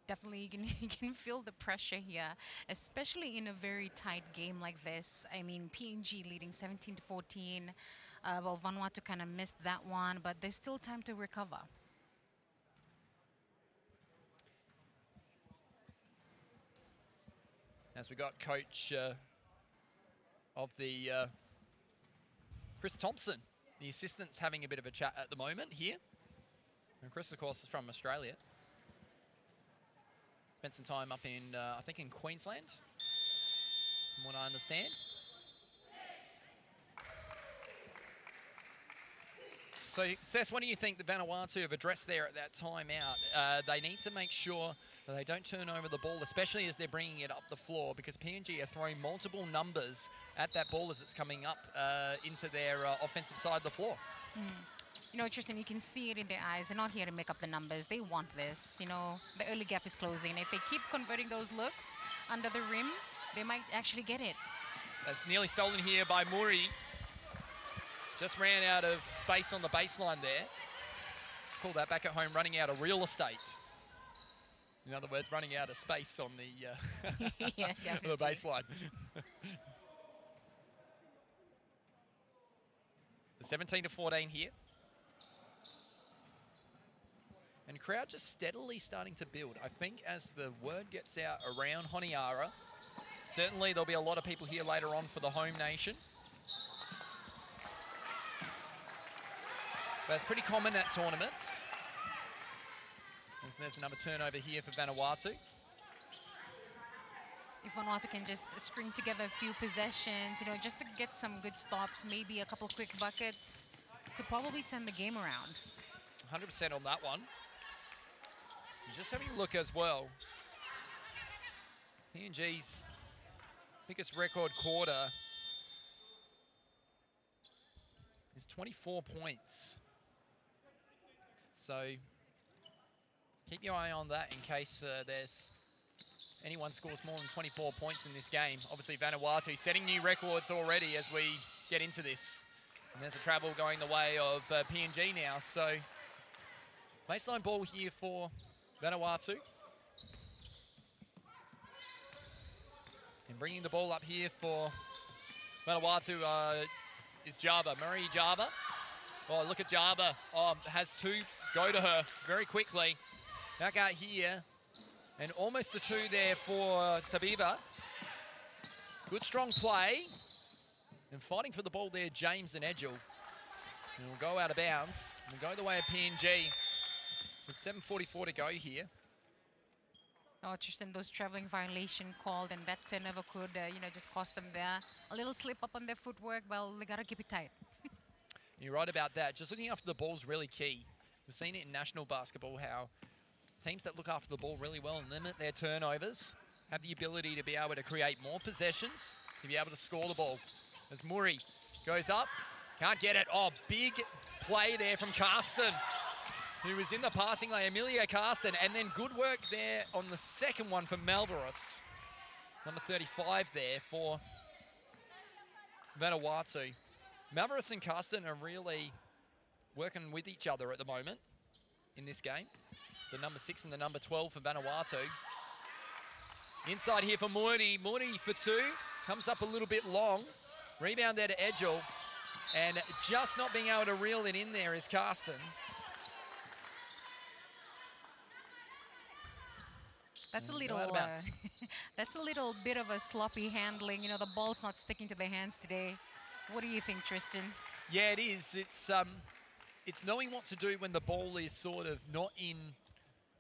Definitely, you can feel the pressure here, especially in a very tight game like this. I mean, PNG leading 17-14. Well, Vanuatu kind of missed that one, but there's still time to recover. As we got coach of the Chris Thompson, the assistant's having a bit of a chat at the moment here. And Chris, of course, is from Australia. Spent some time up in, I think, in Queensland, from what I understand. So, Cess, what do you think the Vanuatu have addressed there at that timeout? They need to make sure that they don't turn over the ball, especially as they're bringing it up the floor, because PNG are throwing multiple numbers at that ball as it's coming up into their offensive side of the floor. You know, Tristan, you can see it in their eyes. They're not here to make up the numbers. They want this. You know, the early gap is closing. If they keep converting those looks under the rim, they might actually get it. That's nearly stolen here by Muri. Just ran out of space on the baseline there. Call that back at home running out of real estate. In other words, running out of space on the, yeah, on the baseline. The 17-14 here. And crowd just steadily starting to build. I think as the word gets out around Honiara, certainly there'll be a lot of people here later on for the home nation. But it's pretty common at tournaments. And there's another turnover here for Vanuatu. If Vanuatu can just string together a few possessions, you know, just to get some good stops, maybe a couple quick buckets, could probably turn the game around. 100% on that one. Just having a look as well. PNG's biggest record quarter is 24 points. So keep your eye on that in case anyone scores more than 24 points in this game. Obviously Vanuatu setting new records already as we get into this. And there's a travel going the way of PNG now. So baseline ball here for Vanuatu. And bringing the ball up here for Vanuatu is Java, Murray Java. Oh, look at Java. Oh, has two go to her very quickly. Back out here. And almost the two there for Tabiba. Good strong play. And fighting for the ball there, James and Edgel. And we'll go out of bounds. We'll go the way of PNG. With 7:44 to go here. Oh, Tristan, those traveling violation called, and that turnover could, you know, just cost them there. A little slip up on their footwork. Well, they gotta keep it tight. You're right about that. Just looking after the ball is really key. We've seen it in national basketball how teams that look after the ball really well and limit their turnovers have the ability to be able to create more possessions, to be able to score the ball. As Muri goes up, can't get it. Oh, big play there from Karsten, who was in the passing lane, Amelia Karsten, and then good work there on the second one for Malvarus. Number 35 there for Vanuatu. Malvarus and Karsten are really working with each other at the moment in this game. The number 6 and the number 12 for Vanuatu. Inside here for Morty. Morty for two. Comes up a little bit long. Rebound there to Edgel. And just not being able to reel it in there is Karsten. That's a And little, out of bounds. that's a little bit of a sloppy handling. You know, the ball's not sticking to their hands today. What do you think, Tristan? Yeah, it is. It's knowing what to do when the ball is sort of not in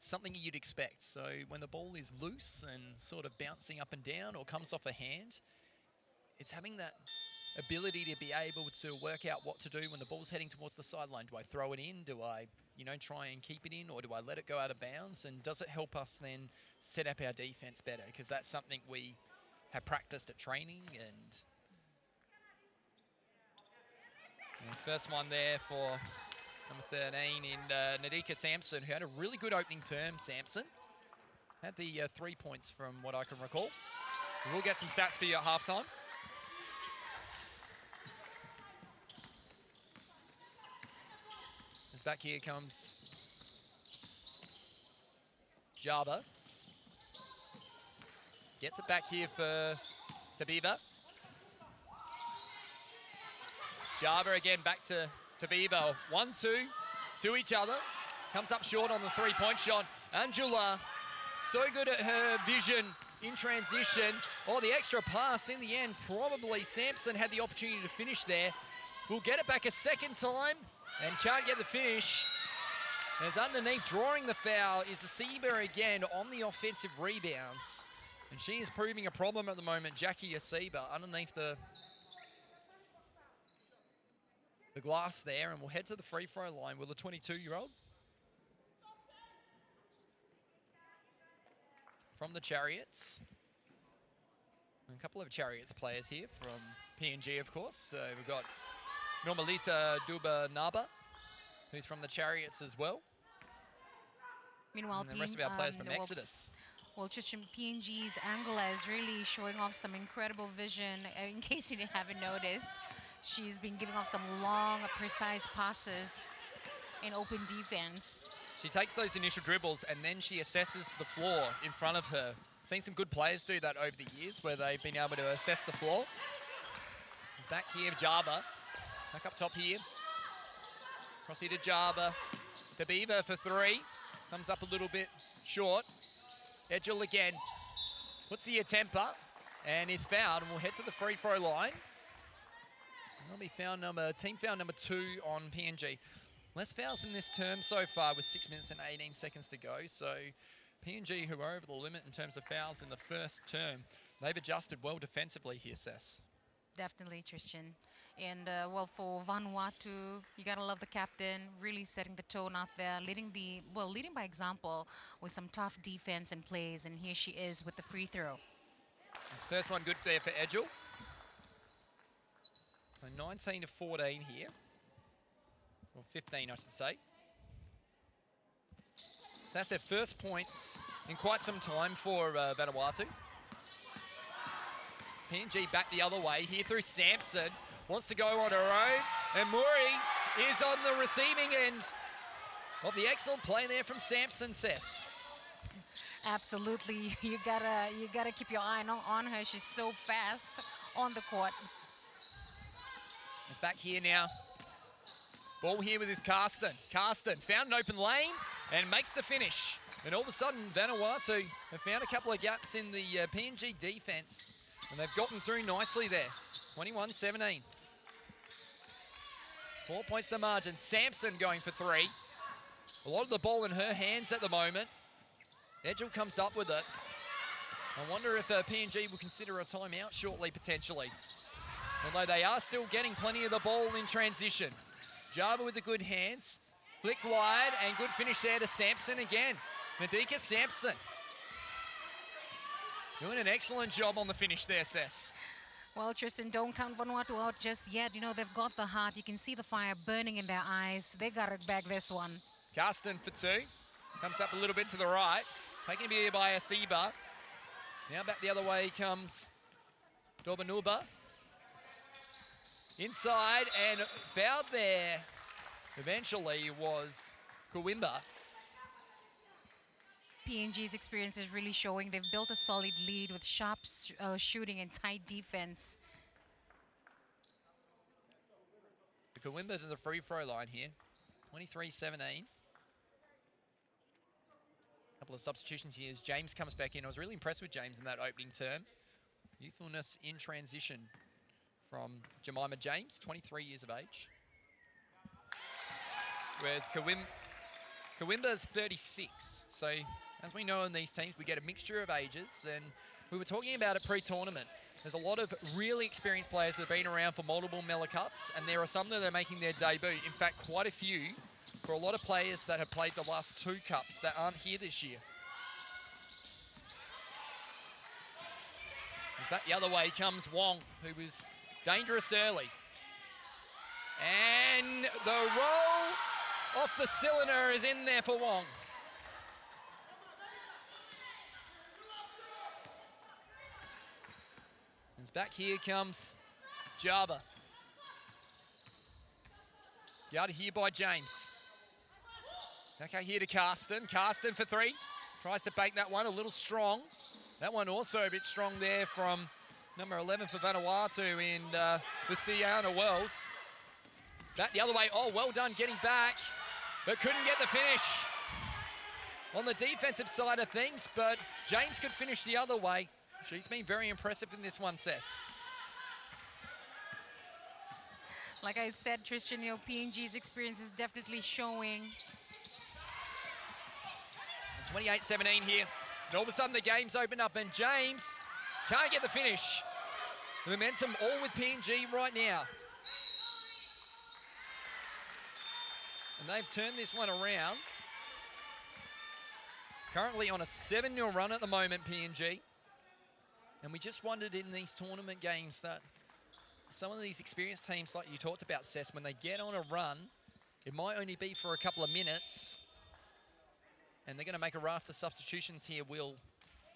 something you'd expect. So when the ball is loose and sort of bouncing up and down or comes off a hand, it's having that ability to be able to work out what to do when the ball's heading towards the sideline. Do I throw it in? Do I, try and keep it in, or do I let it go out of bounds? And does it help us then set up our defense better? Because that's something we have practiced at training. And first one there for number 13 in Nadika Sampson, who had a really good opening term. Sampson had the 3 points from what I can recall. We'll get some stats for you at halftime. As back here comes Java. Gets it back here for Tabiba. Java again back to Tabiba. 1-2 to each other. Comes up short on the three-point shot. Angela, so good at her vision in transition. Oh, the extra pass in the end. Probably Sampson had the opportunity to finish there. We'll get it back a second time and can't get the finish. As underneath, drawing the foul is Asiba again on the offensive rebounds. And she is proving a problem at the moment, Jackie Asiba, underneath the glass there. And we'll head to the free throw line with a 22-year-old. From the Chariots. A couple of Chariots players here from PNG, of course. So we've got Normalisa Duba-Naba, who's from the Chariots as well. Meanwhile, and the rest of our players from Exodus. Well, Tristan, PNG's Angela is really showing off some incredible vision. In case you haven't noticed, she's been giving off some long, precise passes in open defense. She takes those initial dribbles and then she assesses the floor in front of her. Seen some good players do that over the years where they've been able to assess the floor. It's back here, Java. Back up top here. Cross here to Java. Tabiba for three. Comes up a little bit short. Edgel again. Puts the attempt up and is fouled, and we'll head to the free throw line. That'll be team foul number 2 on PNG. Less fouls in this term so far with 6 minutes and 18 seconds to go. So PNG, who are over the limit in terms of fouls in the first term, they've adjusted well defensively here, Sess. Definitely, Tristan. And well, for Vanuatu, you gotta love the captain, really setting the tone out there, leading by example with some tough defense and plays. And here she is with the free throw. This first one good there for Edgel. So 19 to 14 here, or 15, I should say. So that's their first points in quite some time for Vanuatu. PNG back the other way here through Sampson. Wants to go on her own. And Muri is on the receiving end of the excellent play there from Sampson, Sess. Absolutely. You gotta keep your eye on her. She's so fast on the court. It's back here now. Ball here with his Karsten. Karsten found an open lane and makes the finish. And all of a sudden, Vanuatu have found a couple of gaps in the PNG defense. And they've gotten through nicely there. 21-17. 4 points the margin. Sampson going for three. A lot of the ball in her hands at the moment. Edgel comes up with it. I wonder if PNG will consider a timeout shortly, potentially. Although they are still getting plenty of the ball in transition. Java with the good hands. Flick wide and good finish there to Sampson again. Nadika Sampson. Doing an excellent job on the finish there, Sess. Well, Tristan, don't count Vanuatu out just yet. You know, they've got the heart. You can see the fire burning in their eyes. They got it back this one. Karsten for two. Comes up a little bit to the right. Taken here by Asiba. Now back the other way comes Dorbanuba. Inside and fouled there. Eventually was Kawimba. PNG's experience is really showing. They've built a solid lead with sharp shooting and tight defense. Kawimba to the free throw line here. 23-17. Couple of substitutions here as James comes back in. I was really impressed with James in that opening term. Youthfulness in transition from Jemima James, 23 years of age. Whereas Kawimba's 36. So as we know in these teams, we get a mixture of ages, and we were talking about it pre-tournament. There's a lot of really experienced players that have been around for multiple Mela Cups, and there are some that are making their debut. In fact, quite a few for a lot of players that have played the last 2 Cups that aren't here this year. Back the other way comes Wong, who was dangerous early. And the roll off the cylinder is in there for Wong. As back here comes Java. Guarded here by James. Back out here to Karsten. Karsten for 3. Tries to bake that one a little strong. That one also a bit strong there from number 11 for Vanuatu in the Siana Wells. Back the other way. Oh, well done getting back, but couldn't get the finish on the defensive side of things, but James could finish the other way. She's been very impressive in this one, Cess. Like I said, Tristan, PNG's experience is definitely showing. 28-17 here. And all of a sudden the game's open up and James can't get the finish. The momentum all with PNG right now. And they've turned this one around. Currently on a 7-0 run at the moment, PNG. And we just wondered in these tournament games that some of these experienced teams, like you talked about, Cess, when they get on a run, it might only be for a couple of minutes. And they're going to make a raft of substitutions here, will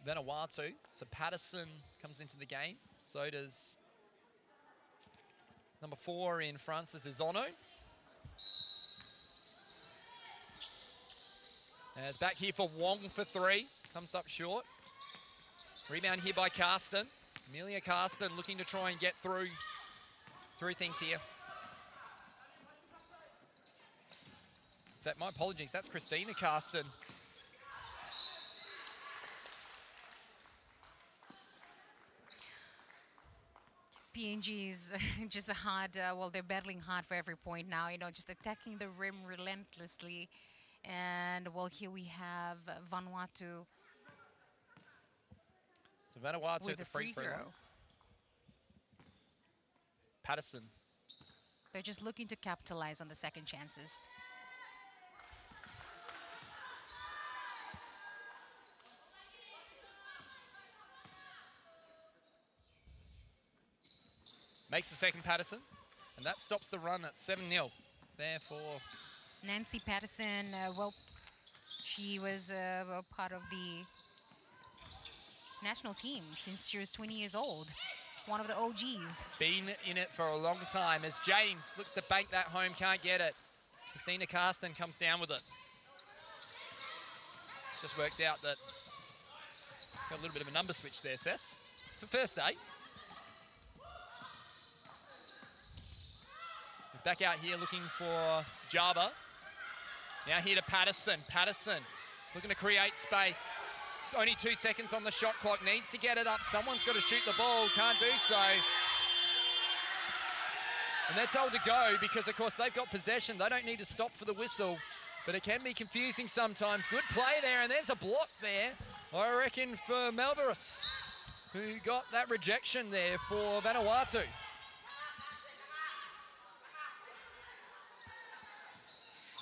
Vanuatu. So Patterson comes into the game. So does number 4 in Francis Izono. As back here for Wong for 3. Comes up short. Rebound here by Karsten. Amelia Karsten looking to try and get through things here. In fact, my apologies, that's Christina Karsten. PNG's just a hard, well, they're battling hard for every point now, just attacking the rim relentlessly. And, well, here we have Vanuatu. So Vanuatu with at the a free throw. Patterson. They're just looking to capitalize on the second chances. Makes the second Patterson, and that stops the run at 7-0. Therefore, Nancy Patterson, well, she was part of the national team since she was 20 years old. One of the OGs. Been in it for a long time as James looks to bank that home, can't get it. Christina Karsten comes down with it. Just worked out that got a little bit of a number switch there, Cess. It's the first day. He's back out here looking for Java. Now here to Patterson. Patterson looking to create space. Only 2 seconds on the shot clock. Needs to get it up. Someone's got to shoot the ball. Can't do so. And they're told to go because, of course, they've got possession. They don't need to stop for the whistle. But it can be confusing sometimes. Good play there, and there's a block there, I reckon, for Malvarez, who got that rejection there for Vanuatu.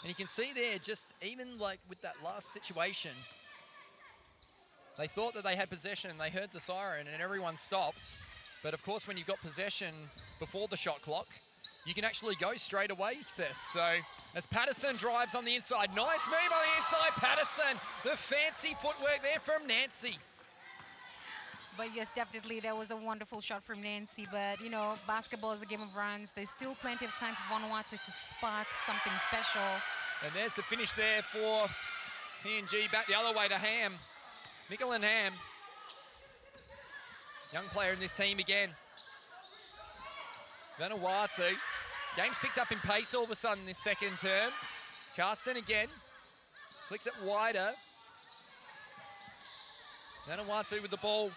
And you can see there, just even like with that last situation, they thought that they had possession, they heard the siren and everyone stopped. But of course, when you've got possession before the shot clock, you can actually go straight away, Cess. So as Patterson drives on the inside, nice move on the inside, Patterson. The fancy footwork there from Nancy. But yes, definitely, that was a wonderful shot from Nancy. But, basketball is a game of runs. There's still plenty of time for Vanuatu to spark something special. And there's the finish there for PNG back the other way to Ham. Mickelin Ham. Young player in this team again. Vanuatu. Game's picked up in pace all of a sudden this second term. Karsten again. Flicks it wider. Vanuatu with the ball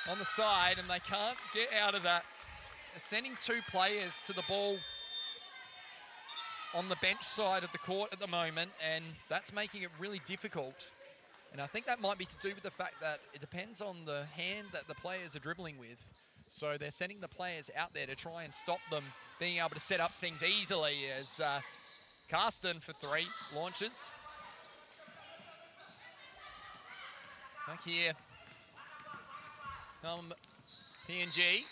on the side, and they can't get out of that. They're sending two players to the ball on the bench side of the court at the moment, and that's making it really difficult. And I think that might be to do with the fact that it depends on the hand that the players are dribbling with. So they're sending the players out there to try and stop them being able to set up things easily, as Karsten for three launches. Back here come PNG.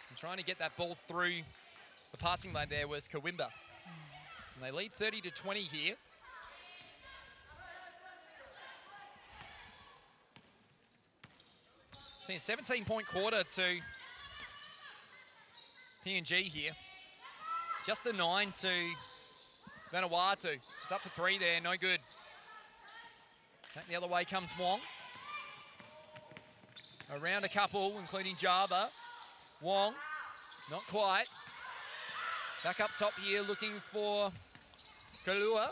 And trying to get that ball through the passing lane there was Kawimba. And they lead 30-20 here. It's been a 17-point quarter to PNG here. Just the 9 to Vanuatu. It's up for three there, no good. Back the other way comes Wong. Around a couple, including Java. Wong, not quite. Back up top here, looking for Kalua.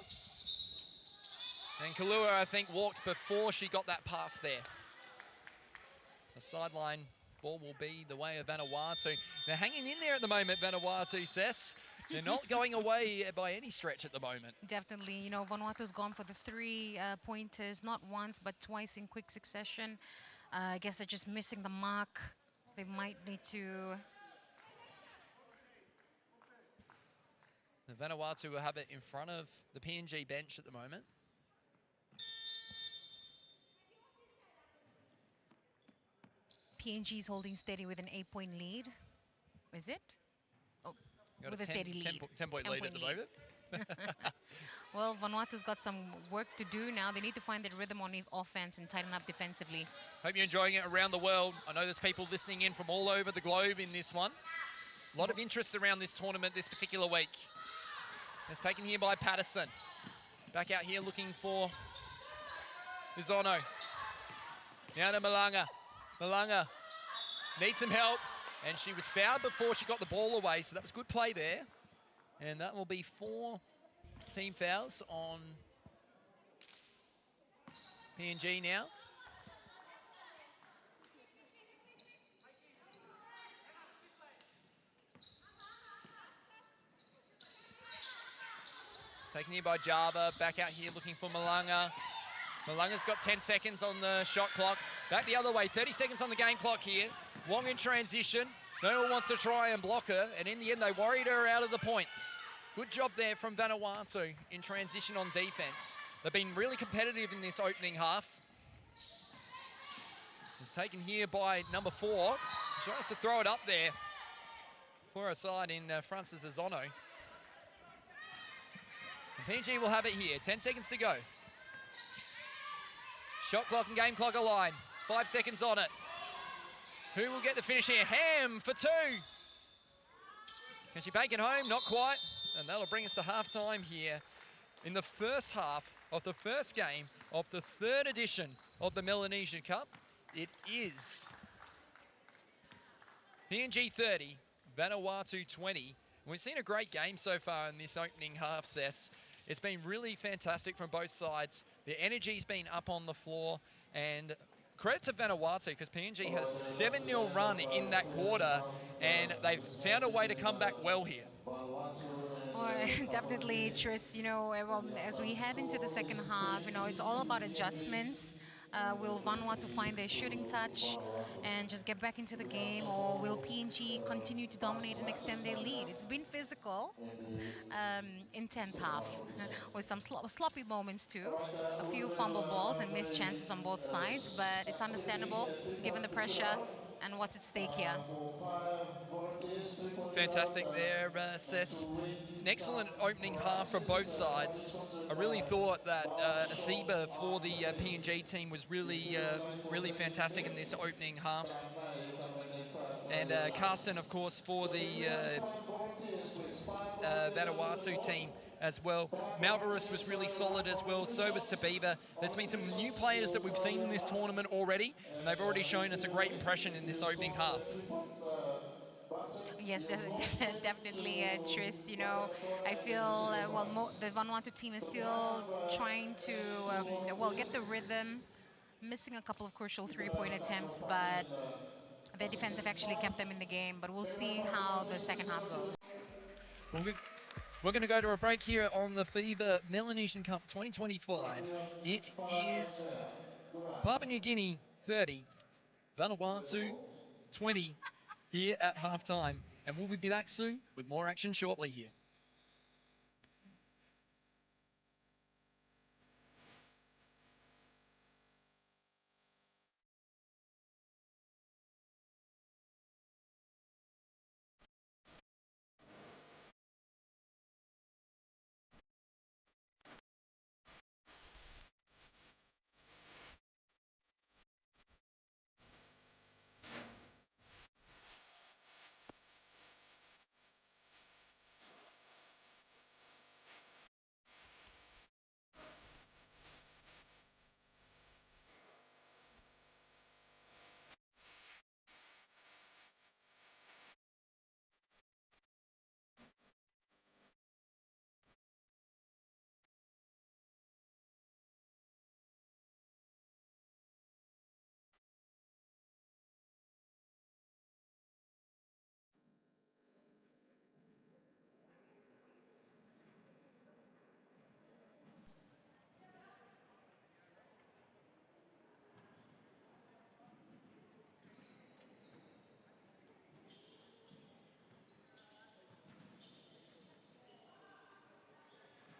And Kalua, I think, walked before she got that pass there. The sideline ball will be the way of Vanuatu. They're hanging in there at the moment, Vanuatu, Sess. They're not going away by any stretch at the moment. Definitely, you know, Vanuatu's gone for the 3 pointers, not once, but twice in quick succession. I guess they're just missing the mark. They might need to... The Vanuatu will have it in front of the PNG bench at the moment. PNG's holding steady with an 8-point lead. Is it? Oh, Got with a a steady lead. 10-point lead at the moment. Well, Vanuatu's got some work to do now. They need to find their rhythm on offense and tighten up defensively. Hope you're enjoying it around the world. I know there's people listening in from all over the globe in this one. A lot of interest around this tournament this particular week. It's taken here by Patterson. Back out here looking for Izono. Now to Malanga. Malanga needs some help, and she was fouled before she got the ball away, so that was good play there. And that will be 4 team fouls on PNG now. Taken here by Java, back out here looking for Malanga. Malanga's got 10 seconds on the shot clock. Back the other way, 30 seconds on the game clock here. Wong in transition. No one wants to try and block her, and in the end they worried her out of the points. Good job there from Vanuatu in transition on defense. They've been really competitive in this opening half. It's taken here by number 4. She tries to throw it up there for her side in Francis Azono. PNG will have it here. 10 seconds to go. Shot clock and game clock aligned. 5 seconds on it. Who will get the finish here? Ham for 2. Can she bake it home? Not quite. And that'll bring us to halftime here in the first half of the first game of the 3rd edition of the Melanesian Cup. It is PNG 30, Vanuatu 20. We've seen a great game so far in this opening half, Sess. It's been really fantastic from both sides. The energy's been up on the floor, and credit to Vanuatu because PNG had a 7-0 run in that quarter, and they've found a way to come back well here. Oh, definitely, Tris. You know, as we head into the second half, you know, it's all about adjustments. Will Vanuatu find their shooting touch and just get back into the game, or will PNG continue to dominate and extend their lead? It's been physical, intense half, with some sloppy moments too. A few fumble balls and missed chances on both sides, but it's understandable given the pressure and what's at stake here. Fantastic there, Sess. An excellent opening half from both sides. I really thought that FIBA for the PNG team was really, really fantastic in this opening half. And Karsten, of course, for the Vanuatu team as well. Malvarus was really solid as well, so was Tabiba. There's been some new players that we've seen in this tournament already, and they've already shown us a great impression in this opening half. Yes, definitely, Tris. You know, I feel the Vanuatu team is still trying to get the rhythm, missing a couple of crucial three-point attempts, but their defense have actually kept them in the game. But we'll see how the second half goes. Well, we're going to go to a break here on the FIBA Melanesian Cup 2025. It is Papua New Guinea 30, Vanuatu 20 here at halftime. And we'll be back soon with more action shortly here.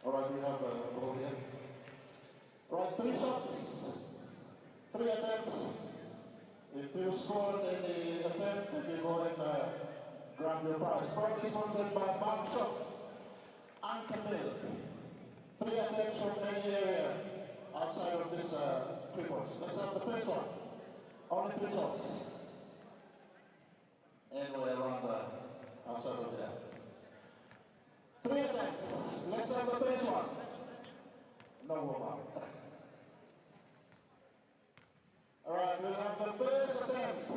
All right, we have a ball here. All right, 3 shots, 3 attempts. If you scored any attempt, you go and grab your prize. Proudly sponsored by Bank Shop and Milk. 3 attempts from any area outside of this 3 points. Let's have the first one. Only 3 shots. Anywhere around outside of there. 3 attempts. Let's have the first one. No warm-up. All right, we'll have the first attempt.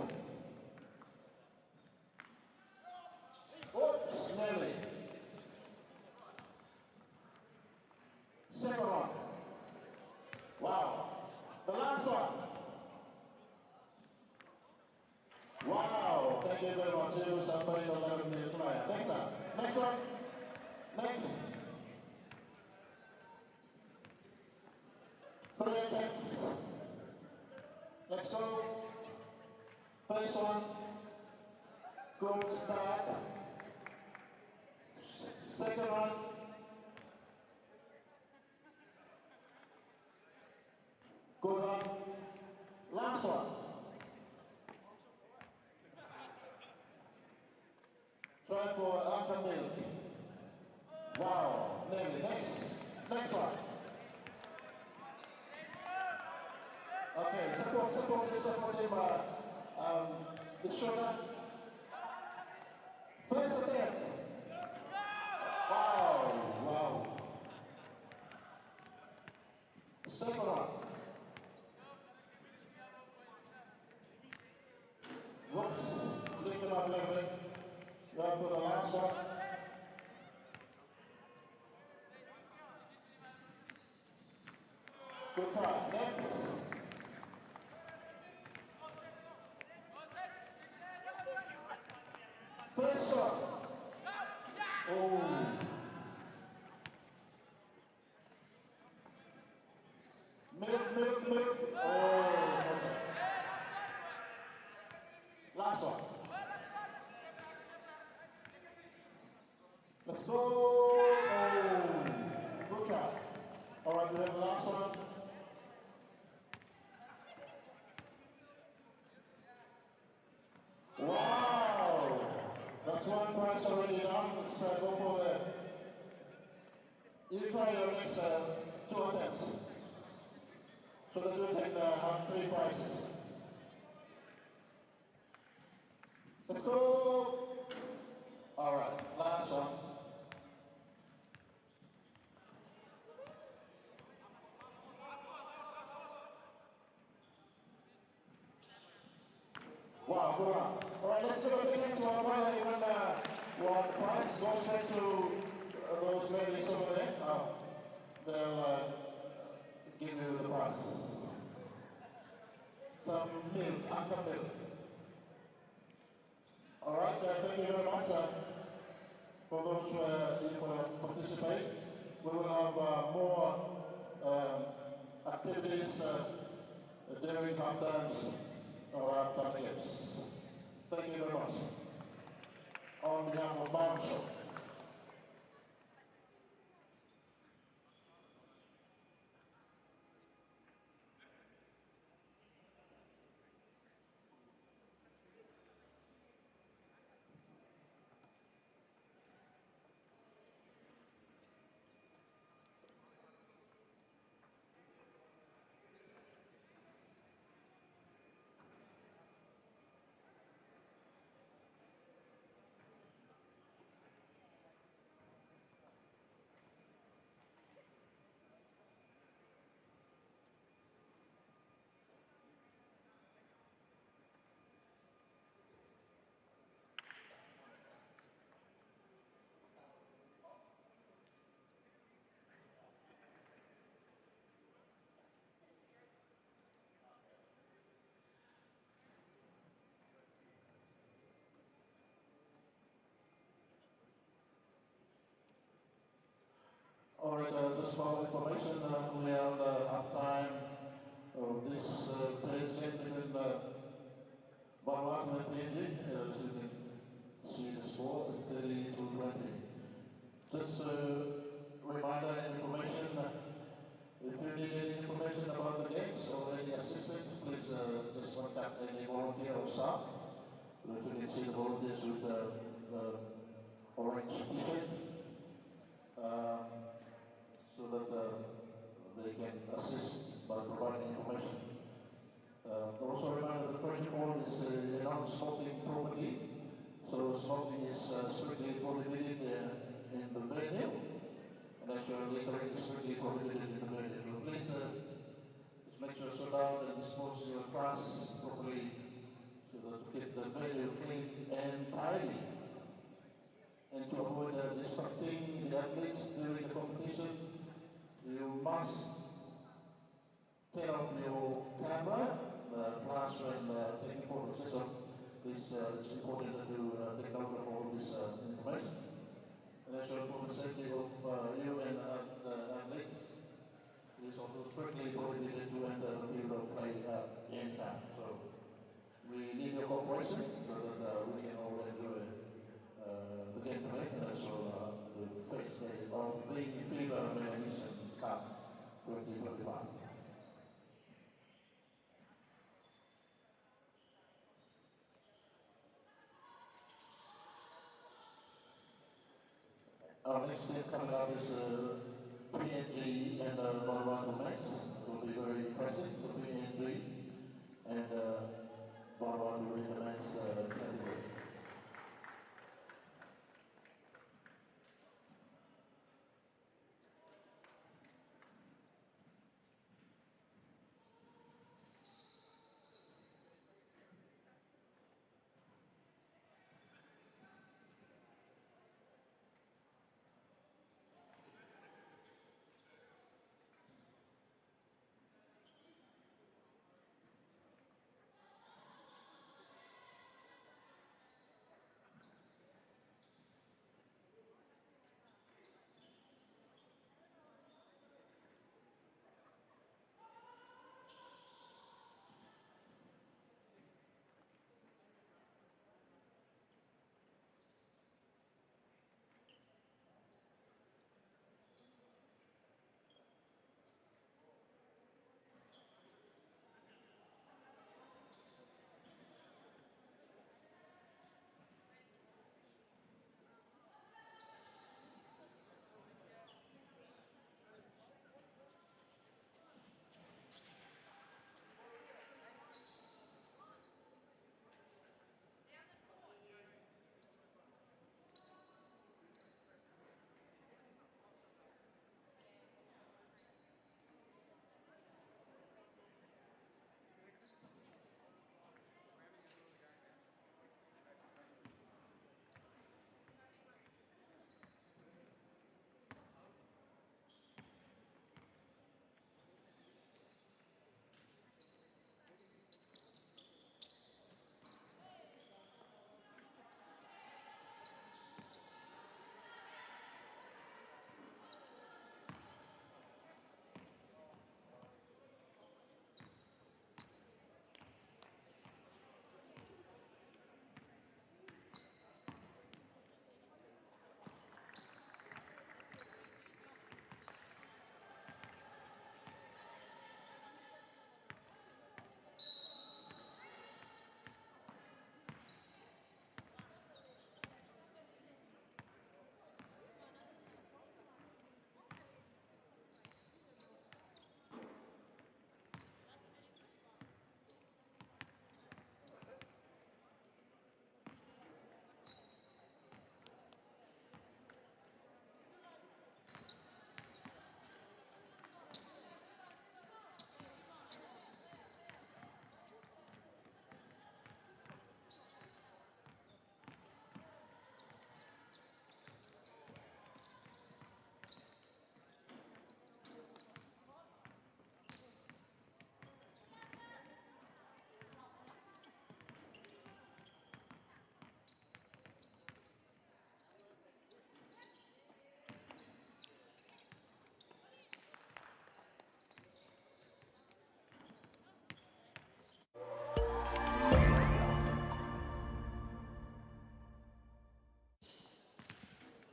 Oops, nearly. Second one. Wow. The last one. Wow, thank you very much. You somebody will never be a player. Next one. Next one. Next. 3 attempts. Let's go. First one. Good start. Second one. Good one. Last one. Try for Uncle Milk. Wow, nearly. Next one. Okay, support him, the shoulder. First attempt. Wow. Second one. Whoops, lift him up a little bit. Go for the last one. Good try. Next. First shot. Oh. Milk. Oh. Last one. Let's go. Oh. Good try. All right, we have the last one. Wow. That's one prize already done. Let's go for the... You try your next 2 attempts. So that you can have 3 prizes. Let's go. All right, last one. Wow, good round. All right, let's give a big hand to our brother. He won the prize. Go straight to those ladies over there. They'll give you the prize. Some milk, Anka milk. All right, thank you very much for those who participate. We will have more activities during half-times or half-time games. Thank you very much. On behalf of Marshall. All right, just for information, we have half-time of this phase game between Vanuatu and PNG. As you can see the score, 30 to 20. Just reminder and information, if you need any information about the games or any assistance, please just contact any volunteer or staff. You can see the volunteers with the orange t-shirt. So that they can assist by providing information. Also remember that the French ball is a non-smoking property, so smoking is strictly prohibited in the venue, and actually littering is strictly prohibited in the venue. So please just make sure to sit down and dispose your trash properly so that to keep the venue clean and tidy. And to avoid distracting the athletes during the competition, you must turn off your camera, the flash when taking photos. So please, it's important that you take note of all this information. And also for the safety of you and the athletes, it is also strictly prohibited to enter the field of play at any time. So we need your cooperation so that we can all enjoy the gameplay and also the first day of the FIBA Melanesian Cup 2025. Our next game coming up is PNG and Vanuatu Max. It will be very impressive for PNG and Vanuatu in the men's category.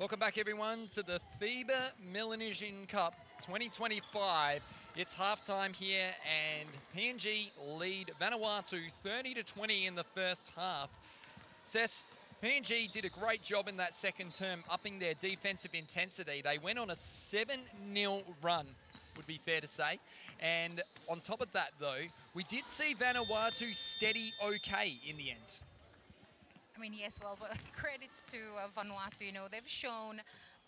Welcome back, everyone, to the FIBA Melanesian Cup 2025. It's halftime here, and PNG lead Vanuatu 30-20 in the first half. Sess, PNG did a great job in that second term, upping their defensive intensity. They went on a 7-0 run, would be fair to say. And on top of that, though, we did see Vanuatu steady okay in the end. I mean, yes, well, but credits to Vanuatu. You know, they've shown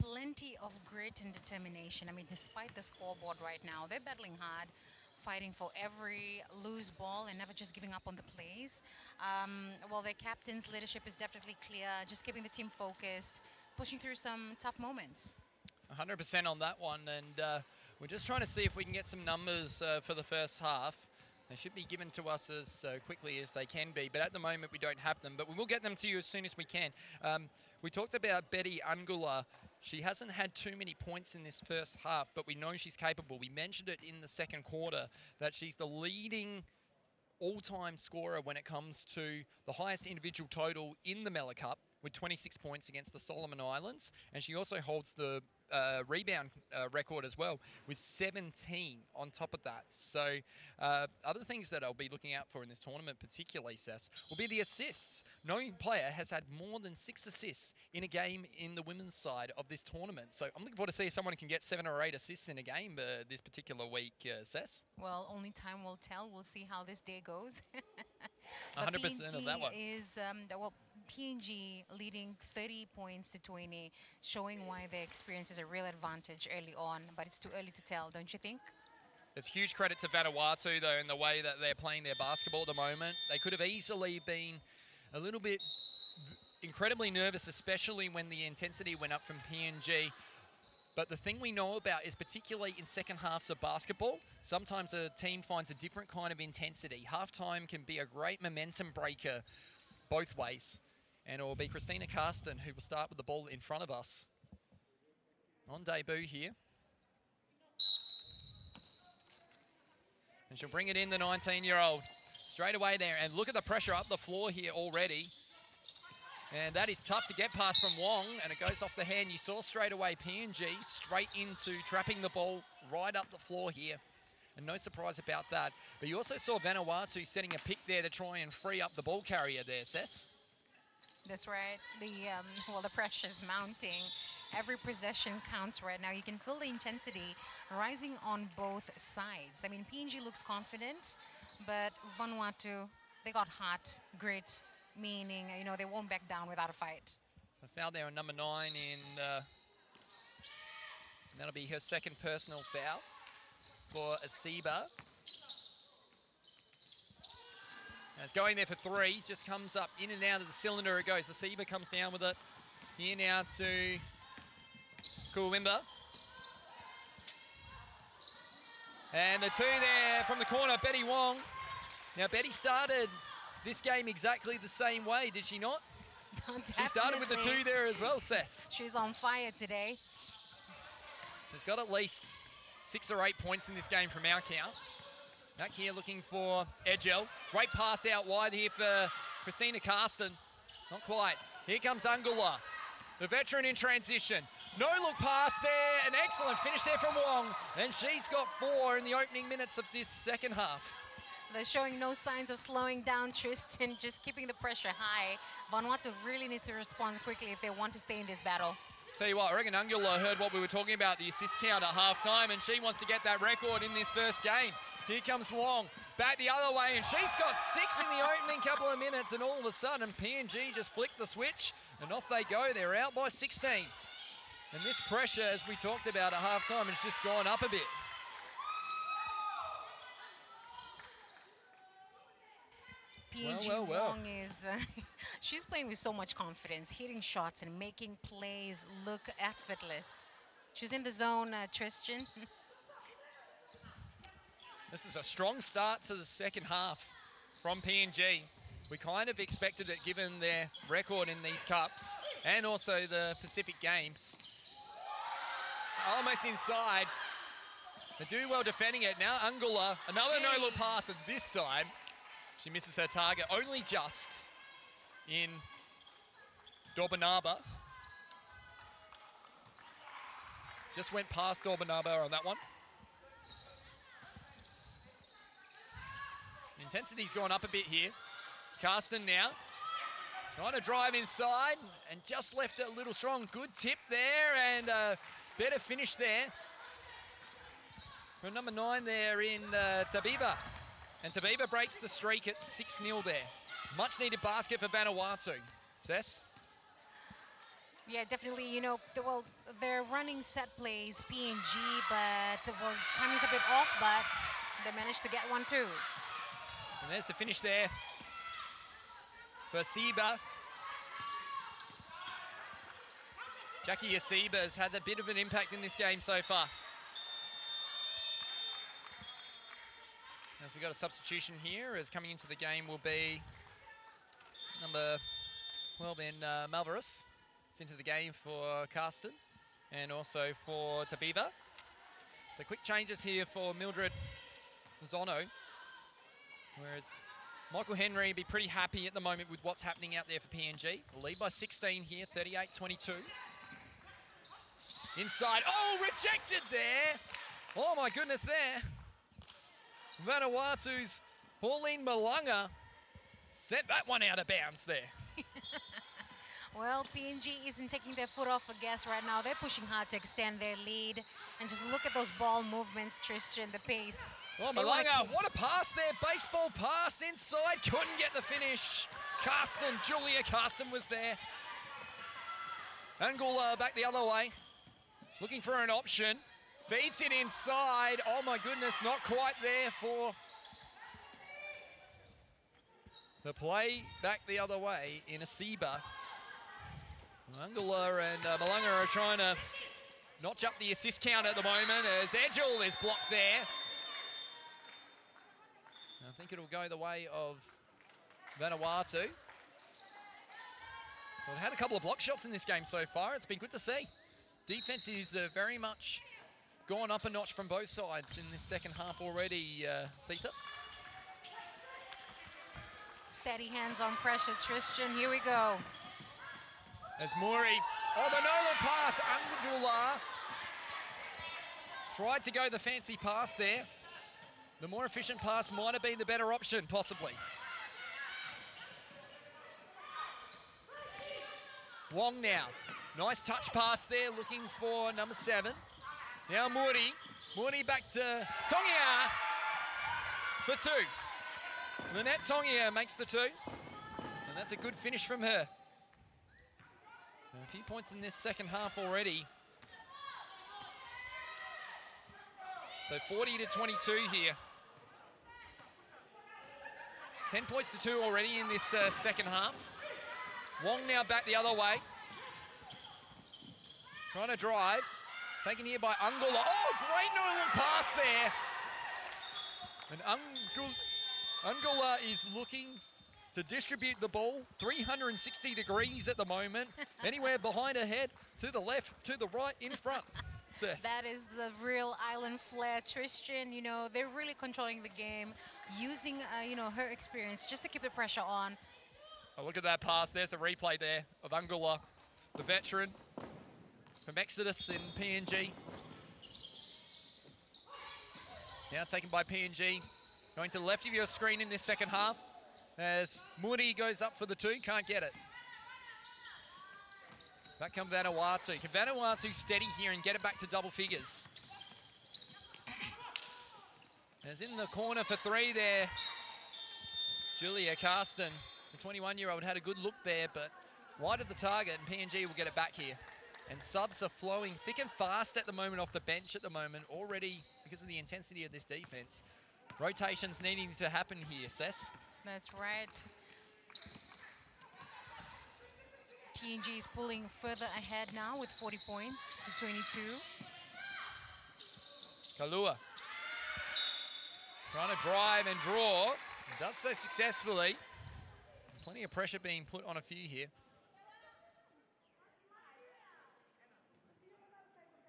plenty of grit and determination. I mean, despite the scoreboard right now, they're battling hard, fighting for every loose ball and never just giving up on the plays. Well, their captain's leadership is definitely clear, just keeping the team focused, pushing through some tough moments. 100% on that one, and we're just trying to see if we can get some numbers for the first half. They should be given to us as quickly as they can be, but at the moment we don't have them. But we will get them to you as soon as we can. We talked about Betty Angula. She hasn't had too many points in this first half, but we know she's capable. We mentioned it in the second quarter that she's the leading all-time scorer when it comes to the highest individual total in the Mela Cup, with 26 points against the Solomon Islands. And she also holds the rebound record as well, with 17 on top of that. So other things that I'll be looking out for in this tournament, particularly, Sess, will be the assists. No player has had more than 6 assists in a game in the women's side of this tournament. So I'm looking forward to see if someone can get 7 or 8 assists in a game this particular week, Sess. Well, only time will tell. We'll see how this day goes. 100% of that one. Is, well, PNG leading 30 points to 20, showing why their experience is a real advantage early on, but it's too early to tell, don't you think? There's huge credit to Vanuatu, though, in the way that they're playing their basketball at the moment. They could have easily been a little bit incredibly nervous, especially when the intensity went up from PNG. But the thing we know about is, particularly in second halves of basketball, sometimes a team finds a different kind of intensity. Halftime can be a great momentum breaker both ways. And it will be Christina Carsten who will start with the ball in front of us on debut here. And she'll bring it in, the 19-year-old, straight away there. And look at the pressure up the floor here already. And that is tough to get past from Wong, and it goes off the hand. You saw straight away PNG straight into trapping the ball right up the floor here. And no surprise about that. But you also saw Vanuatu setting a pick there to try and free up the ball carrier there, Sess. That's right. Well, the pressure's mounting. Every possession counts right now. You can feel the intensity rising on both sides. I mean, PNG looks confident, but Vanuatu, they got heart, grit, meaning, you know, they won't back down without a fight. A foul there on number 9, and that'll be her second personal foul for Asiba. And it's going there for 3, just comes up in and out of the cylinder it goes. Asiba comes down with it. Here now to Kuwimba. And the 2 there from the corner, Betty Wong. Now, Betty started this game exactly the same way, did she not? She started with the 2 there as well, Sess. She's on fire today. She's got at least 6 or 8 points in this game from our count. Back here looking for Edgell. Great pass out wide here for Christina Carsten. Not quite. Here comes Angula, the veteran in transition. No look pass there. An excellent finish there from Wong. And she's got 4 in the opening minutes of this second half. They're showing no signs of slowing down, Tristan, just keeping the pressure high. Vanuatu really needs to respond quickly if they want to stay in this battle. Tell you what, I reckon Angula heard what we were talking about, the assist count at halftime, and she wants to get that record in this first game. Here comes Wong, back the other way, and she's got 6 in the opening couple of minutes, and all of a sudden, PNG just flicked the switch, and off they go. They're out by 16. And this pressure, as we talked about at halftime, has just gone up a bit. PNG Wong is, she's playing with so much confidence, hitting shots and making plays look effortless. She's in the zone, Tristan. This is a strong start to the second half from PNG. We kind of expected it given their record in these cups and also the Pacific Games. Almost inside. They do well defending it. Now Angula, another no-look pass, and this time she misses her target only just in Dorbanaba. Just went past Orbanaba on that one. The intensity's gone up a bit here. Karsten now trying to drive inside and just left it a little strong. Good tip there and better finish there. For number 9 there in Tabiba. And Tabiba breaks the streak at 6-0 there. Much needed basket for Vanuatu. Cess? Yeah, definitely, you know, well, they're running set plays, P&G, but, well, timing's a bit off, but they managed to get one too. And there's the finish there for Siba. Jackie Asiba has had a bit of an impact in this game so far. As we got a substitution here, as coming into the game will be number 12 in Malvarez. It's into the game for Karsten and also for Tabiba. So quick changes here for Mildred Zono. Whereas Michael Henry be pretty happy at the moment with what's happening out there for PNG. The lead by 16 here, 38-22. Inside, oh, rejected there. Oh my goodness there. Vanuatu's Pauline Malanga sent that one out of bounds there. Well, PNG isn't taking their foot off the gas right now. They're pushing hard to extend their lead. And just look at those ball movements, Tristan, the pace. Oh, Malanga, what a pass there. Baseball pass inside. Couldn't get the finish. Julia Karsten was there. Angula back the other way. Looking for an option. Feeds it inside. Oh my goodness, not quite there for the play back the other way in Asiba. Angula and Malanga are trying to notch up the assist count at the moment as Edgel is blocked there. I think it'll go the way of Vanuatu. So they've had a couple of block shots in this game so far. It's been good to see. Defense is very much gone up a notch from both sides in this second half already, Cesar. Steady hands on pressure, Tristan. Here we go. As Muri, oh, the no-look pass, Angula tried to go the fancy pass there. The more efficient pass might have been the better option, possibly. Wong now, nice touch pass there, looking for number 7. Now Muri back to Tongia for 2. Lynette Tongia makes the 2, and that's a good finish from her. A few points in this second half already. So 40-22 here. 10 points to 2 already in this second half. Wong now back the other way. Trying to drive. Taken here by Angula. Oh, great no-look pass there. And Angula is looking to distribute the ball 360 degrees at the moment. Anywhere behind her head, to the left, to the right, in front. Cess. That is the real island flair, Tristan. You know, they're really controlling the game, using, you know, her experience just to keep the pressure on. Oh, look at that pass. There's the replay there of Angula, the veteran from Exodus in PNG. Now taken by PNG. Going to the left of your screen in this second half as Muri goes up for the 2, can't get it. Back come Vanuatu. Can Vanuatu steady here and get it back to double figures? As in the corner for 3 there, Julia Karsten, the 21-year-old, had a good look there, but wide of the target, and PNG will get it back here. And subs are flowing thick and fast at the moment off the bench at the moment, already because of the intensity of this defense. Rotations needing to happen here, Cess. That's right. PNG is pulling further ahead now with 40 points to 22. Kalua trying to drive and draw. Does so successfully. Plenty of pressure being put on a few here.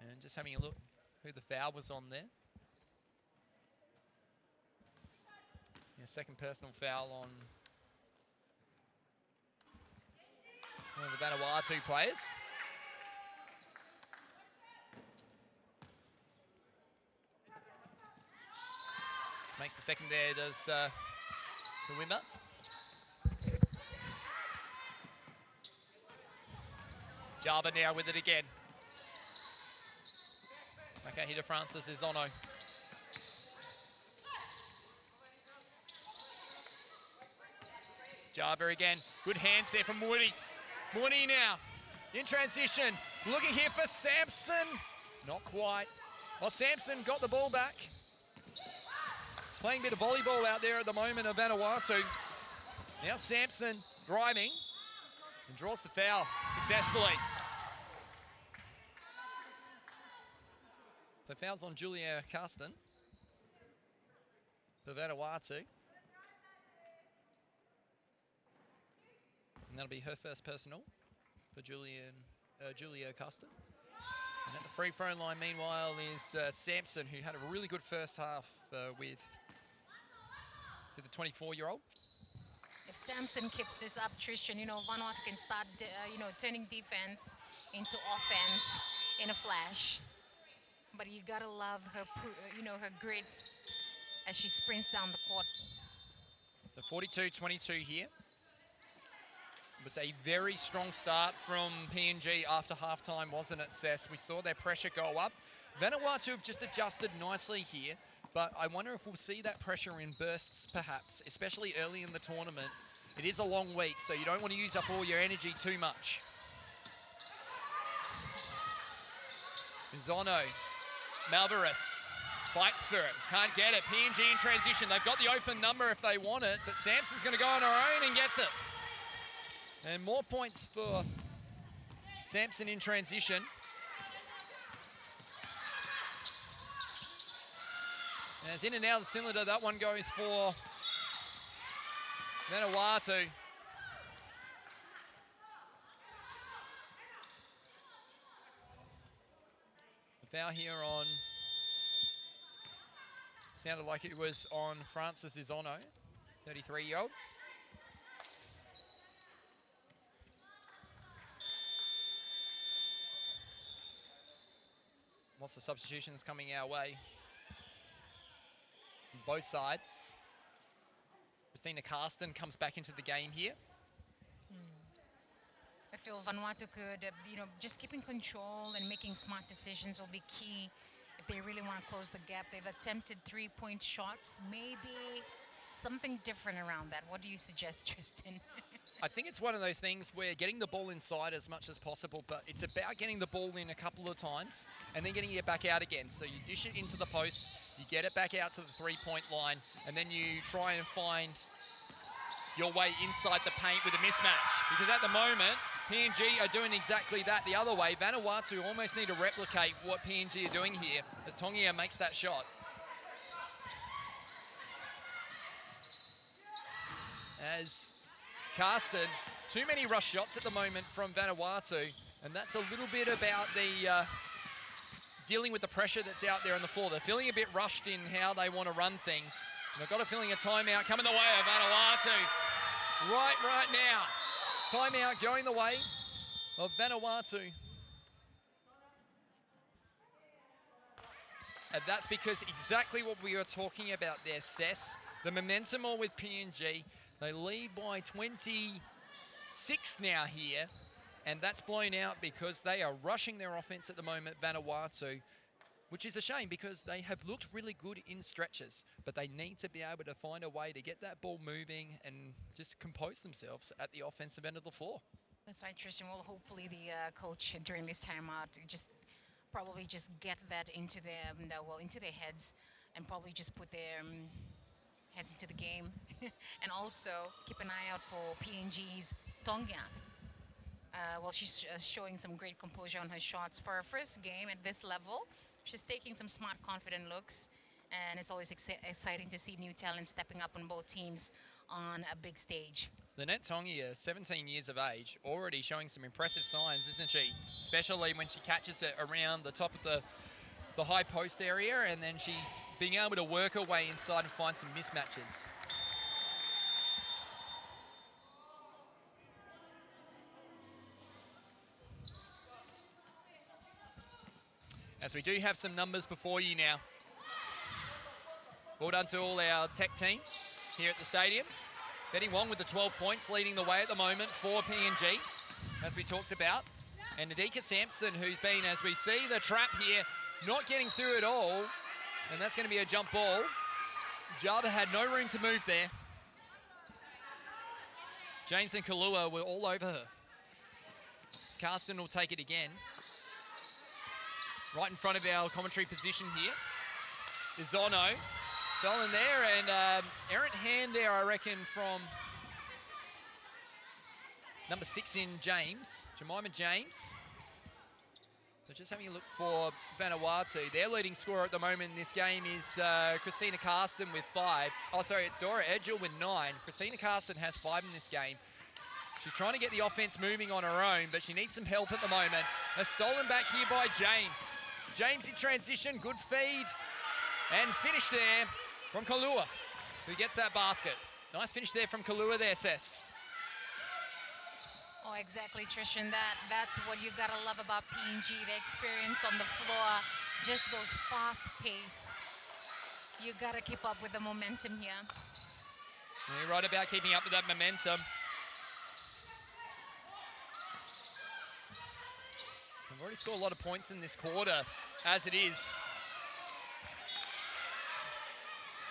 And just having a look who the foul was on there. Yeah, second personal foul on one of the Vanuatu players. Makes the second there, does the Wimmer. Java now with it again. Back out here to Francis Izono. Java again. Good hands there from Mooney. Mooney now in transition. Looking here for Sampson. Not quite. Well, Sampson got the ball back. Playing a bit of volleyball out there at the moment of Vanuatu. Now Sampson driving and draws the foul successfully. So fouls on Julia Carsten for Vanuatu. And that'll be her first personal for Julia Carsten. And at the free throw line, meanwhile, is Sampson, who had a really good first half with the 24-year-old. If Sampson keeps this up, Tristan, Vanuatu can start, turning defense into offense in a flash. But you gotta love her, her grit as she sprints down the court. So 42-22 here. It was a very strong start from PNG after halftime, wasn't it, Cess? We saw their pressure go up. Vanuatu have just adjusted nicely here, but I wonder if we'll see that pressure in bursts, perhaps, especially early in the tournament. It is a long week, so you don't want to use up all your energy too much. Zono, Malvarez fights for it, can't get it. PNG in transition, they've got the open number if they want it, but Sampson's going to go on her own and gets it. And more points for Sampson in transition. As in and out of the cylinder, that one goes for Vanuatu. The foul here on, sounded like it was on Francis Izono, 33-year-old. Lots of substitutions coming our way on both sides. Christina Carsten comes back into the game here. I feel Vanuatu could, just keeping control and making smart decisions will be key if they really want to close the gap. They've attempted three-point shots, maybe something different around that. What do you suggest, Tristan? I think it's one of those things where getting the ball inside as much as possible, but it's about getting the ball in a couple of times and then getting it back out again. So you dish it into the post, you get it back out to the three-point line, and then you try and find your way inside the paint with a mismatch. Because at the moment, PNG are doing exactly that the other way. Vanuatu almost need to replicate what PNG are doing here as Tongia makes that shot. As Carsten, too many rush shots at the moment from Vanuatu, and that's a little bit about the dealing with the pressure that's out there on the floor. They're feeling a bit rushed in how they want to run things. And I've got a feeling a timeout coming the way of Vanuatu. Right now. Timeout going the way of Vanuatu. And that's because exactly what we were talking about there, Cess. The momentum all with PNG. They lead by 26 now here, and that's blown out because they are rushing their offense at the moment, Vanuatu, which is a shame because they have looked really good in stretches, but they need to be able to find a way to get that ball moving and just compose themselves at the offensive end of the floor. That's right, Tristan. Well, hopefully the coach during this timeout probably just get that into their heads and probably just put their heads into the game. And also keep an eye out for PNG's Tongia. Well, she's showing some great composure on her shots. For her first game at this level, she's taking some smart, confident looks. And it's always exciting to see new talent stepping up on both teams on a big stage. Lynette Tongia, 17 years of age, already showing some impressive signs, isn't she? Especially when she catches it around the top of the high post area, and then she's being able to work her way inside and find some mismatches. As we do have some numbers before you now. Well done to all our tech team here at the stadium. Betty Wong with the 12 points, leading the way at the moment for PNG, as we talked about. And Nadika Sampson, who's been, as we see, the trap here, not getting through at all. And that's going to be a jump ball. Java had no room to move there. James and Kalua were all over her. Karsten will take it again. Right in front of our commentary position here is Zono. Stolen there, and errant hand there, I reckon, from number 6 in James, Jemima James. So just having a look for Vanuatu. Their leading scorer at the moment in this game is Christina Karsten with 5. Oh, sorry, it's Dora Edgel with 9. Christina Karsten has 5 in this game. She's trying to get the offense moving on her own, but she needs some help at the moment. A stolen back here by James. James in transition, good feed, and finish there from Kalua, who gets that basket. Nice finish there from Kalua there, Sess. Oh, exactly, Trishan. That's what you gotta love about PNG, the experience on the floor, just those fast pace. You gotta keep up with the momentum here. You're right about keeping up with that momentum. We've already scored a lot of points in this quarter, as it is.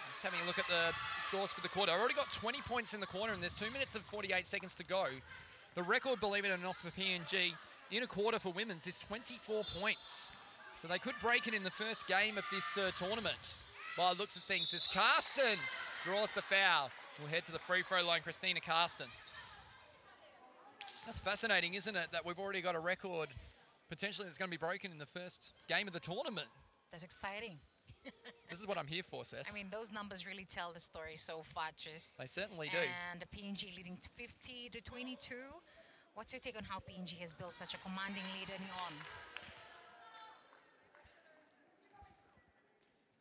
Just having a look at the scores for the quarter. I've already got 20 points in the quarter, and there's 2 minutes and 48 seconds to go. The record, believe it or not, for PNG in a quarter for women's is 24 points. So they could break it in the first game of this tournament. By the looks of things, as Karsten draws the foul. We'll head to the free throw line, Christina Karsten. That's fascinating, isn't it, that we've already got a record potentially that's going to be broken in the first game of the tournament. That's exciting. This is what I'm here for, Sess. I mean, those numbers really tell the story so far, Tris. They certainly do. And the PNG leading to 50 to 22. What's your take on how PNG has built such a commanding lead early on?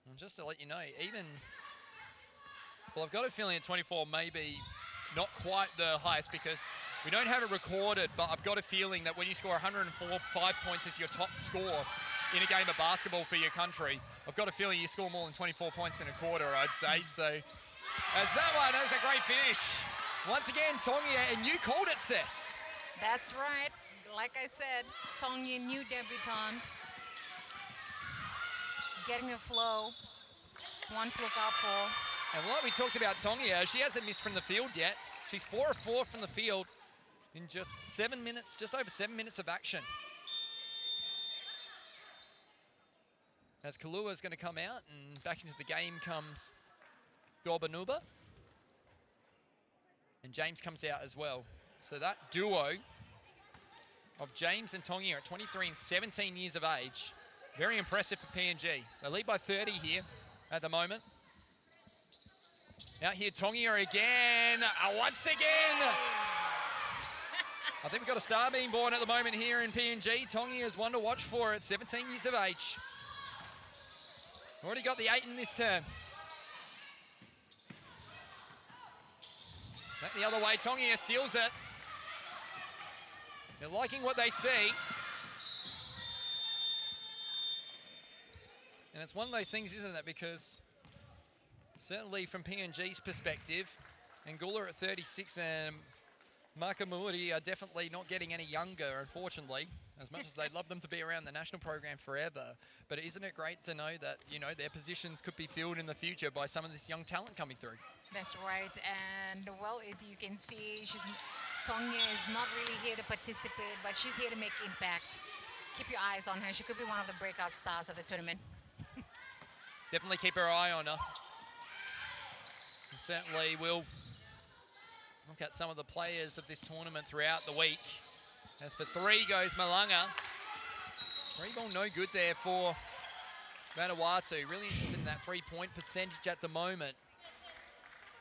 And just to let you know, well, I've got a feeling at 24 maybe not quite the highest, because we don't have it recorded, but I've got a feeling that when you score 105 points as your top score in a game of basketball for your country, I've got a feeling you score more than 24 points in a quarter, I'd say. So as that one, that was a great finish. Once again, Tongia, and you called it, Sess. That's right. Like I said, Tongia, new debutante. Getting a flow. One to look out for. And like we talked about Tongia, she hasn't missed from the field yet. She's 4 of 4 from the field in just 7 minutes, just over 7 minutes of action. As Kalua is going to come out, and back into the game comes Gorbanuba. And James comes out as well. So that duo of James and Tongia at 23 and 17 years of age, very impressive for PNG. They lead by 30 here at the moment. Out here, Tongia again, once again. I think we've got a star being born at the moment here in PNG. Tongia is one to watch for at 17 years of age. Already got the 8 in this term. Back the other way, Tongia steals it. They're liking what they see. And it's one of those things, isn't it? Because certainly from PNG's perspective, Angola at 36 and Makamuri are definitely not getting any younger, unfortunately, as much as they'd love them to be around the national program forever. But isn't it great to know that, you know, their positions could be filled in the future by some of this young talent coming through? That's right. And, well, you can see Tongia is not really here to participate, but she's here to make impact. Keep your eyes on her. She could be one of the breakout stars of the tournament. Definitely keep our eye on her. And certainly we'll look at some of the players of this tournament throughout the week. As for 3 goes Malanga. 3 ball no good there for Vanuatu. Really interested in that 3-point percentage at the moment.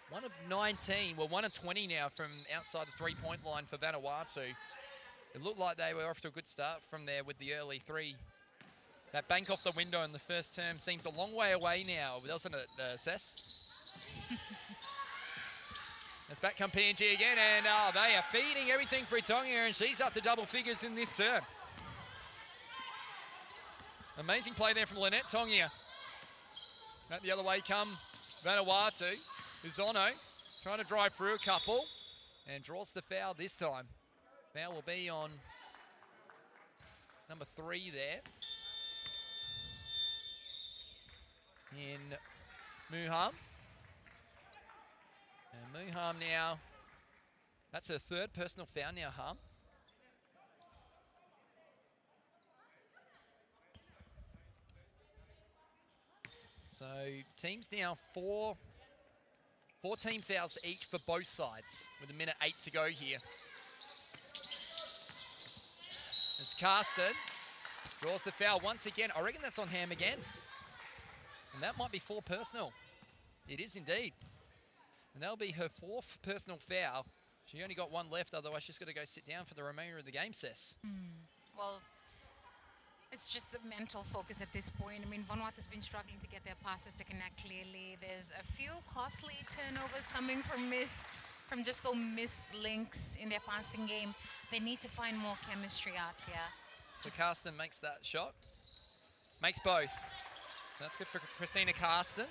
1 of 19, well 1 of 20 now from outside the 3-point line for Vanuatu. It looked like they were off to a good start from there with the early 3. That bank off the window in the first term seems a long way away now, doesn't it, Sess? It's back come PNG again, and they are feeding everything for Tongia, and she's up to double figures in this term. Amazing play there from Lynette Tongia. Back the other way come Vanuatu. Uzono trying to drive through a couple and draws the foul this time. Foul will be on number 3 there. In Muham. And Muham now, that's her 3rd personal foul now, Hum. So teams now 14 fouls each for both sides with 1:08 to go here. As Karsten draws the foul once again. I reckon that's on Ham again. And that might be 4 personal. It is indeed. And that'll be her 4th personal foul. She only got 1 left, otherwise she's got to go sit down for the remainder of the game, Cess. Well, it's just the mental focus at this point. I mean, Vanuatu's been struggling to get their passes to connect clearly. There's a few costly turnovers coming from just those missed links in their passing game. They need to find more chemistry out here. So Karsten makes that shot. Makes both. That's good for Christina Karsten.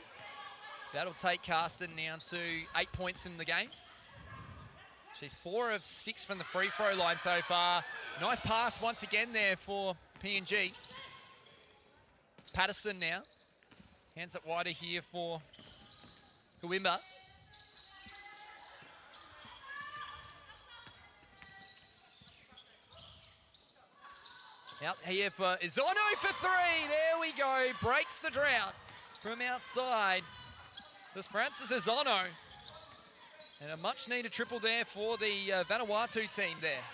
That'll take Karsten now to 8 points in the game. She's 4 of 6 from the free throw line so far. Nice pass once again there for PNG. Patterson now. Hands it wider here for Kawimba. Out here for Izono for 3. There we go. Breaks the drought from outside. There's Francis Izono. And a much needed triple there for the Vanuatu team there.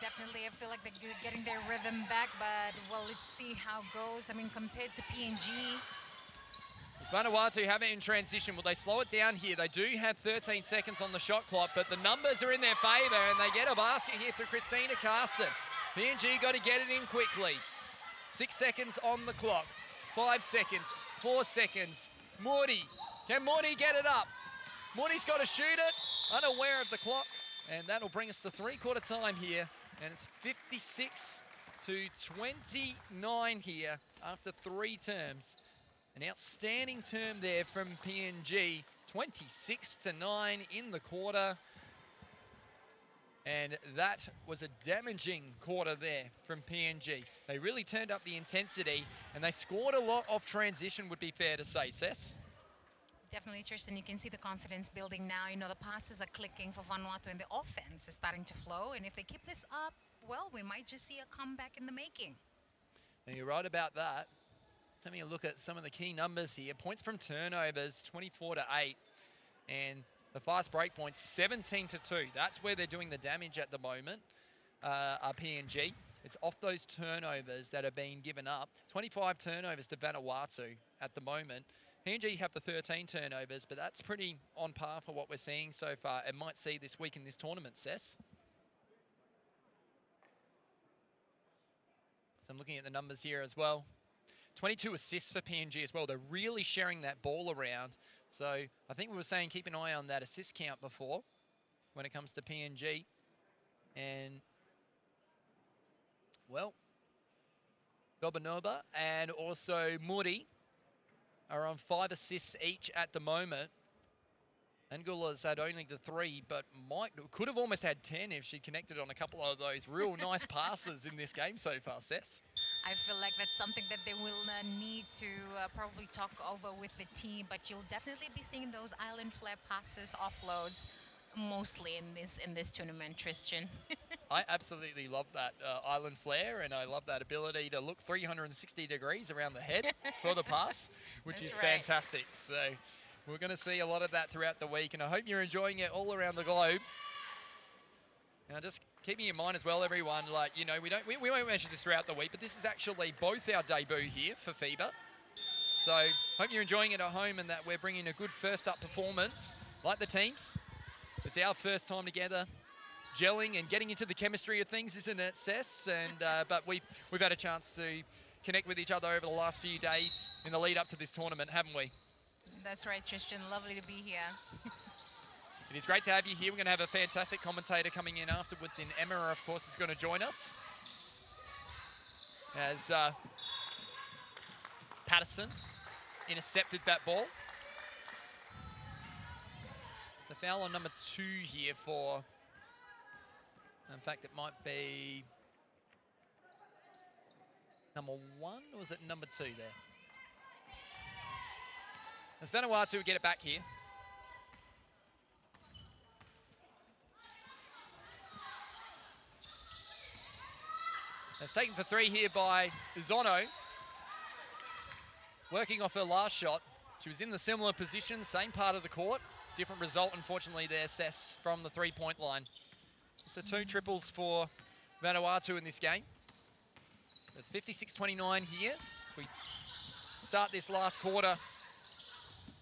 Definitely, I feel like they're getting their rhythm back, but well, let's see how it goes. I mean, compared to PNG. As Vanuatu have it in transition, will they slow it down here? They do have 13 seconds on the shot clock, but the numbers are in their favour, and they get a basket here through Christina Karsten. PNG got to get it in quickly. 6 seconds on the clock. 5 seconds, 4 seconds. Morty, can Morty get it up? Morty's got to shoot it, unaware of the clock, and that'll bring us to 3/4 time here, and it's 56-29 here after 3 terms. An outstanding term there from PNG, 26-9 in the quarter. And that was a damaging quarter there from PNG. They really turned up the intensity, and they scored a lot off transition, would be fair to say, Cess. Definitely, Tristan, you can see the confidence building now. You know, the passes are clicking for Vanuatu, and the offense is starting to flow. And if they keep this up, well, we might just see a comeback in the making. And you're right about that. Having a look at some of the key numbers here. Points from turnovers, 24-8. And the fast break points, 17-2. That's where they're doing the damage at the moment, PNG. It's off those turnovers that are being given up. 25 turnovers to Vanuatu at the moment. PNG have the 13 turnovers, but that's pretty on par for what we're seeing so far and might see this week in this tournament, Cess. So I'm looking at the numbers here as well. 22 assists for PNG as well. They're really sharing that ball around. So I think we were saying keep an eye on that assist count before when it comes to PNG. And, well, Gobanoba and also Muri are on 5 assists each at the moment. Angula's had only the 3, but could have almost had 10 if she connected on a couple of those real nice passes in this game so far, Cess. I feel like that's something that they will need to probably talk over with the team, but you'll definitely be seeing those island flare passes, offloads, mostly in this tournament, Tristan. I absolutely love that island flare, and I love that ability to look 360 degrees around the head for the pass, which is fantastic. So we're going to see a lot of that throughout the week, and I hope you're enjoying it all around the globe. Now, just keeping in mind as well, everyone, like, you know, we won't mention this throughout the week, but this is actually both our debut here for FIBA. So hope you're enjoying it at home and that we're bringing a good first up performance like the teams. It's our first time together, gelling and getting into the chemistry of things, isn't it, Cess? And but we've had a chance to connect with each other over the last few days in the lead up to this tournament, haven't we? That's right, Tristan. Lovely to be here. It is great to have you here. We're going to have a fantastic commentator coming in afterwards in Emma, of course, is going to join us. As Patterson intercepted that ball. So foul on number 2 here for, in fact, it might be number 1, or was it number 2 there? As Vanuatu will get it back here. It's taken for 3 here by Uzono. Working off her last shot. She was in the similar position, same part of the court. Different result, unfortunately, there, Sess, from the 3-point line. It's the 2 triples for Vanuatu in this game. It's 56-29 here. As we start this last quarter.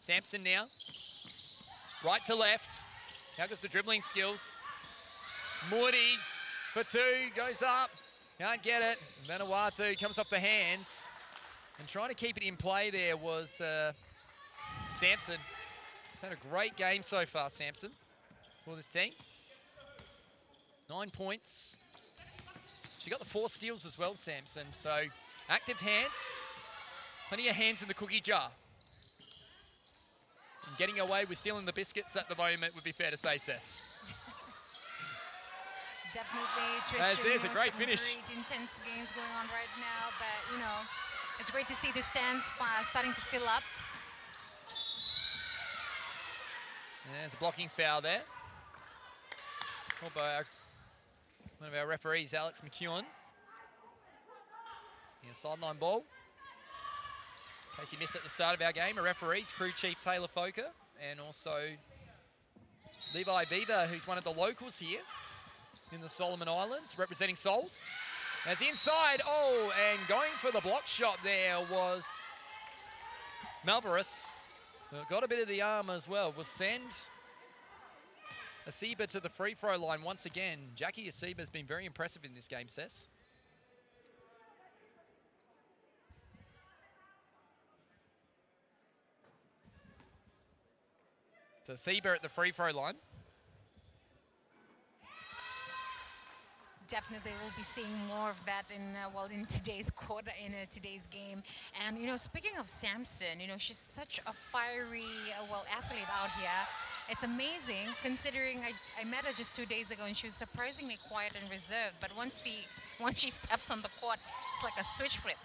Sampson now. Right to left. How goes the dribbling skills? Moody for 2, goes up. Can't get it. Vanuatu comes off the hands. And trying to keep it in play there was Sampson. He's had a great game so far, Sampson, for this team. 9 points. She got the 4 steals as well, Sampson. So active hands. Plenty of hands in the cookie jar. And getting away with stealing the biscuits at the moment would be fair to say, Sess. Definitely, Tristan. There's a great finish. Great intense games going on right now, but it's great to see the stands starting to fill up. There's a blocking foul there. Called by one of our referees, Alex McEwen. Yeah, sideline ball. In case you missed at the start of our game, our referees, crew chief Taylor Foker, and also Levi Beaver, who's one of the locals here in the Solomon Islands, representing Souls. As inside, and going for the block shot there was Malvarez. Got a bit of the arm as well. We'll send Asiba to the free throw line once again. Jackie Asiba has been very impressive in this game, Sess. So Asiba at the free throw line. Definitely we'll be seeing more of that in today's quarter, in today's game. And speaking of Sampson, she's such a fiery athlete out here. It's amazing considering I met her just 2 days ago and she was surprisingly quiet and reserved, but once she steps on the court, it's like a switch flip.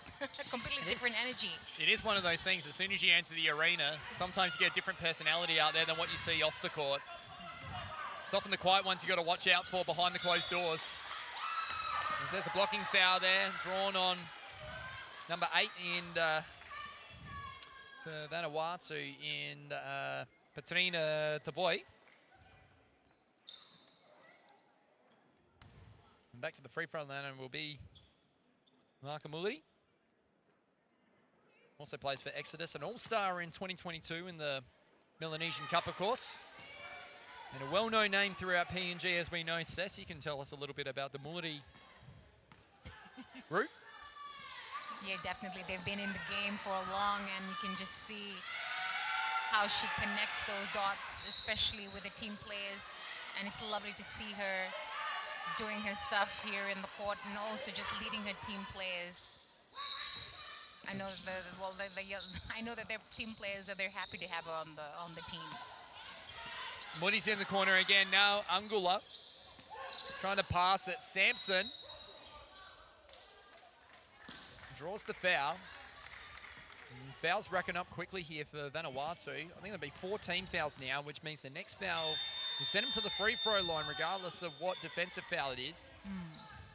Completely different energy. It is one of those things, as soon as you enter the arena, sometimes you get a different personality out there than what you see off the court. It's often the quiet ones you got to watch out for behind the closed doors. There's a blocking foul there, drawn on number 8 in for Vanuatu in Patrina Tavoy. And back to the free throw line and will be Markamuli. Also plays for Exodus, an all-star in 2022 in the Melanesian Cup, of course. And a well-known name throughout PNG, as we know. Sess, you can tell us a little bit about the Muri group. Yeah, definitely. They've been in the game for long, and you can just see how she connects those dots, especially with the team players. And it's lovely to see her doing her stuff here in the court and also just leading her team players. I know I know that they're team players, that they're happy to have her on the team. Moody's in the corner again now. Angula trying to pass it. Sampson draws the foul. And fouls racking up quickly here for Vanuatu. I think there'll be 14 fouls now, which means the next foul will send them to the free throw line, regardless of what defensive foul it is.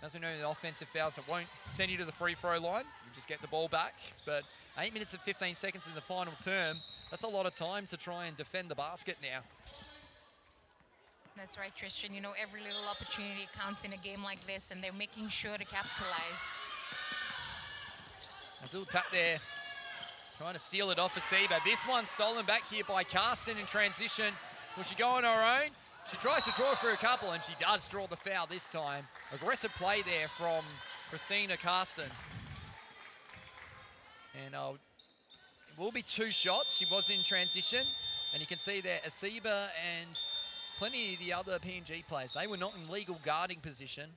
As we know, the offensive fouls, it won't send you to the free throw line. You just get the ball back. But 8 minutes and 15 seconds in the final term, that's a lot of time to try and defend the basket now. That's right, Tristan. Every little opportunity counts in a game like this, and they're making sure to capitalize. There's a little tap there, trying to steal it off Asiba. This one stolen back here by Karsten in transition. Will she go on her own? She tries to draw for a couple, and she does draw the foul this time. Aggressive play there from Christina Karsten. And it will be 2 shots. She was in transition, and you can see there Asiba and plenty of the other PNG players. They were not in legal guarding position.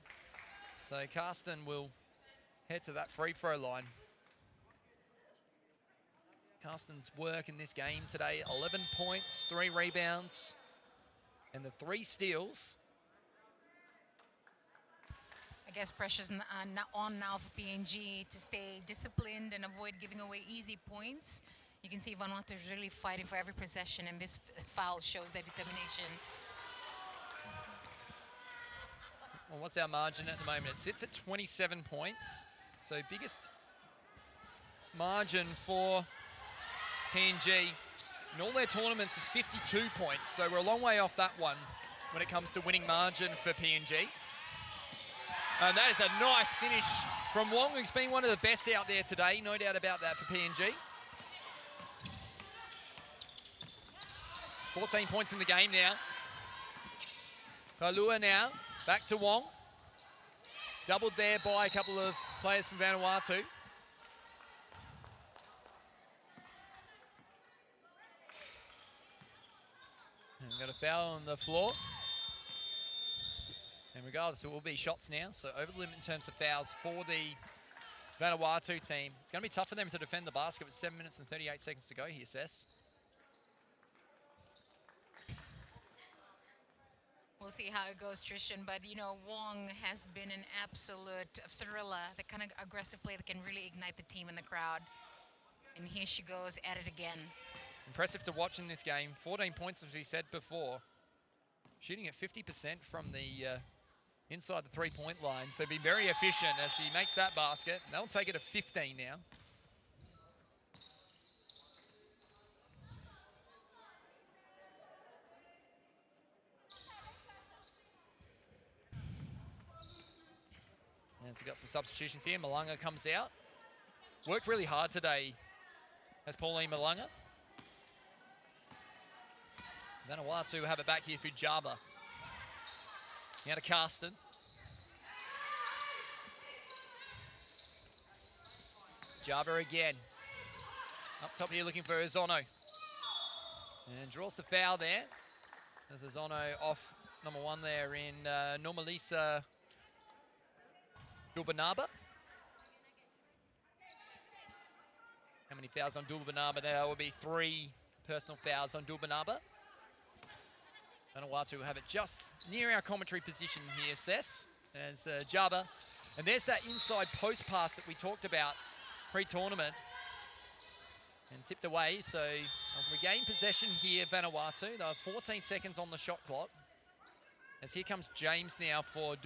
So Karsten will head to that free throw line. Carsten's work in this game today. 11 points, 3 rebounds, and the 3 steals. I guess pressure's on now for PNG to stay disciplined and avoid giving away easy points. You can see Vanuatu is really fighting for every possession, and this foul shows their determination. Well, what's our margin at the moment? It sits at 27 points. So biggest margin for PNG in all their tournaments is 52 points. So we're a long way off that one when it comes to winning margin for PNG. And that is a nice finish from Wong, who's been one of the best out there today. No doubt about that for PNG. 14 points in the game now. Palua now, back to Wong. Doubled there by a couple of players from Vanuatu. And got a foul on the floor. And regardless, it will be shots now. So over the limit in terms of fouls for the Vanuatu team. It's going to be tough for them to defend the basket with 7 minutes and 38 seconds to go here, Sess. We'll see how it goes, Tristan. But, you know, Wong has been an absolute thriller, the kind of aggressive play that can really ignite the team and the crowd. And here she goes at it again. Impressive to watch in this game. 14 points, as we said before. Shooting at 50% from the inside the three-point line. So be very efficient as she makes that basket. And they'll take it to 15 now. As we've got some substitutions here. Malanga comes out. Worked really hard today as Pauline Malanga. Vanuatu have it back here through Java. Now to Carsten. Java again. Up top here looking for Ozono. And draws the foul there. There's Ozono off number 1 there in Normalisa Dulbanaba. How many fouls on Dulbanaba? There will be 3 personal fouls on Dulbanaba. Vanuatu have it just near our commentary position here, Sess, as Java. And there's that inside post pass that we talked about pre-tournament. And tipped away, so regain possession here, Vanuatu. They have 14 seconds on the shot clock. As here comes James now for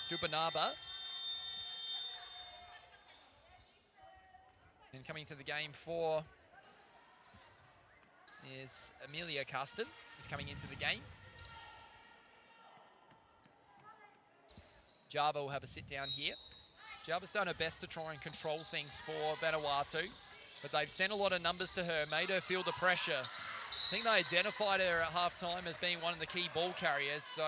Dulbanaba. And coming to the game for is Amelia Carsten is coming into the game. Java will have a sit down here. Java's done her best to try and control things for Vanuatu, but they've sent a lot of numbers to her, made her feel the pressure. I think they identified her at halftime as being one of the key ball carriers, so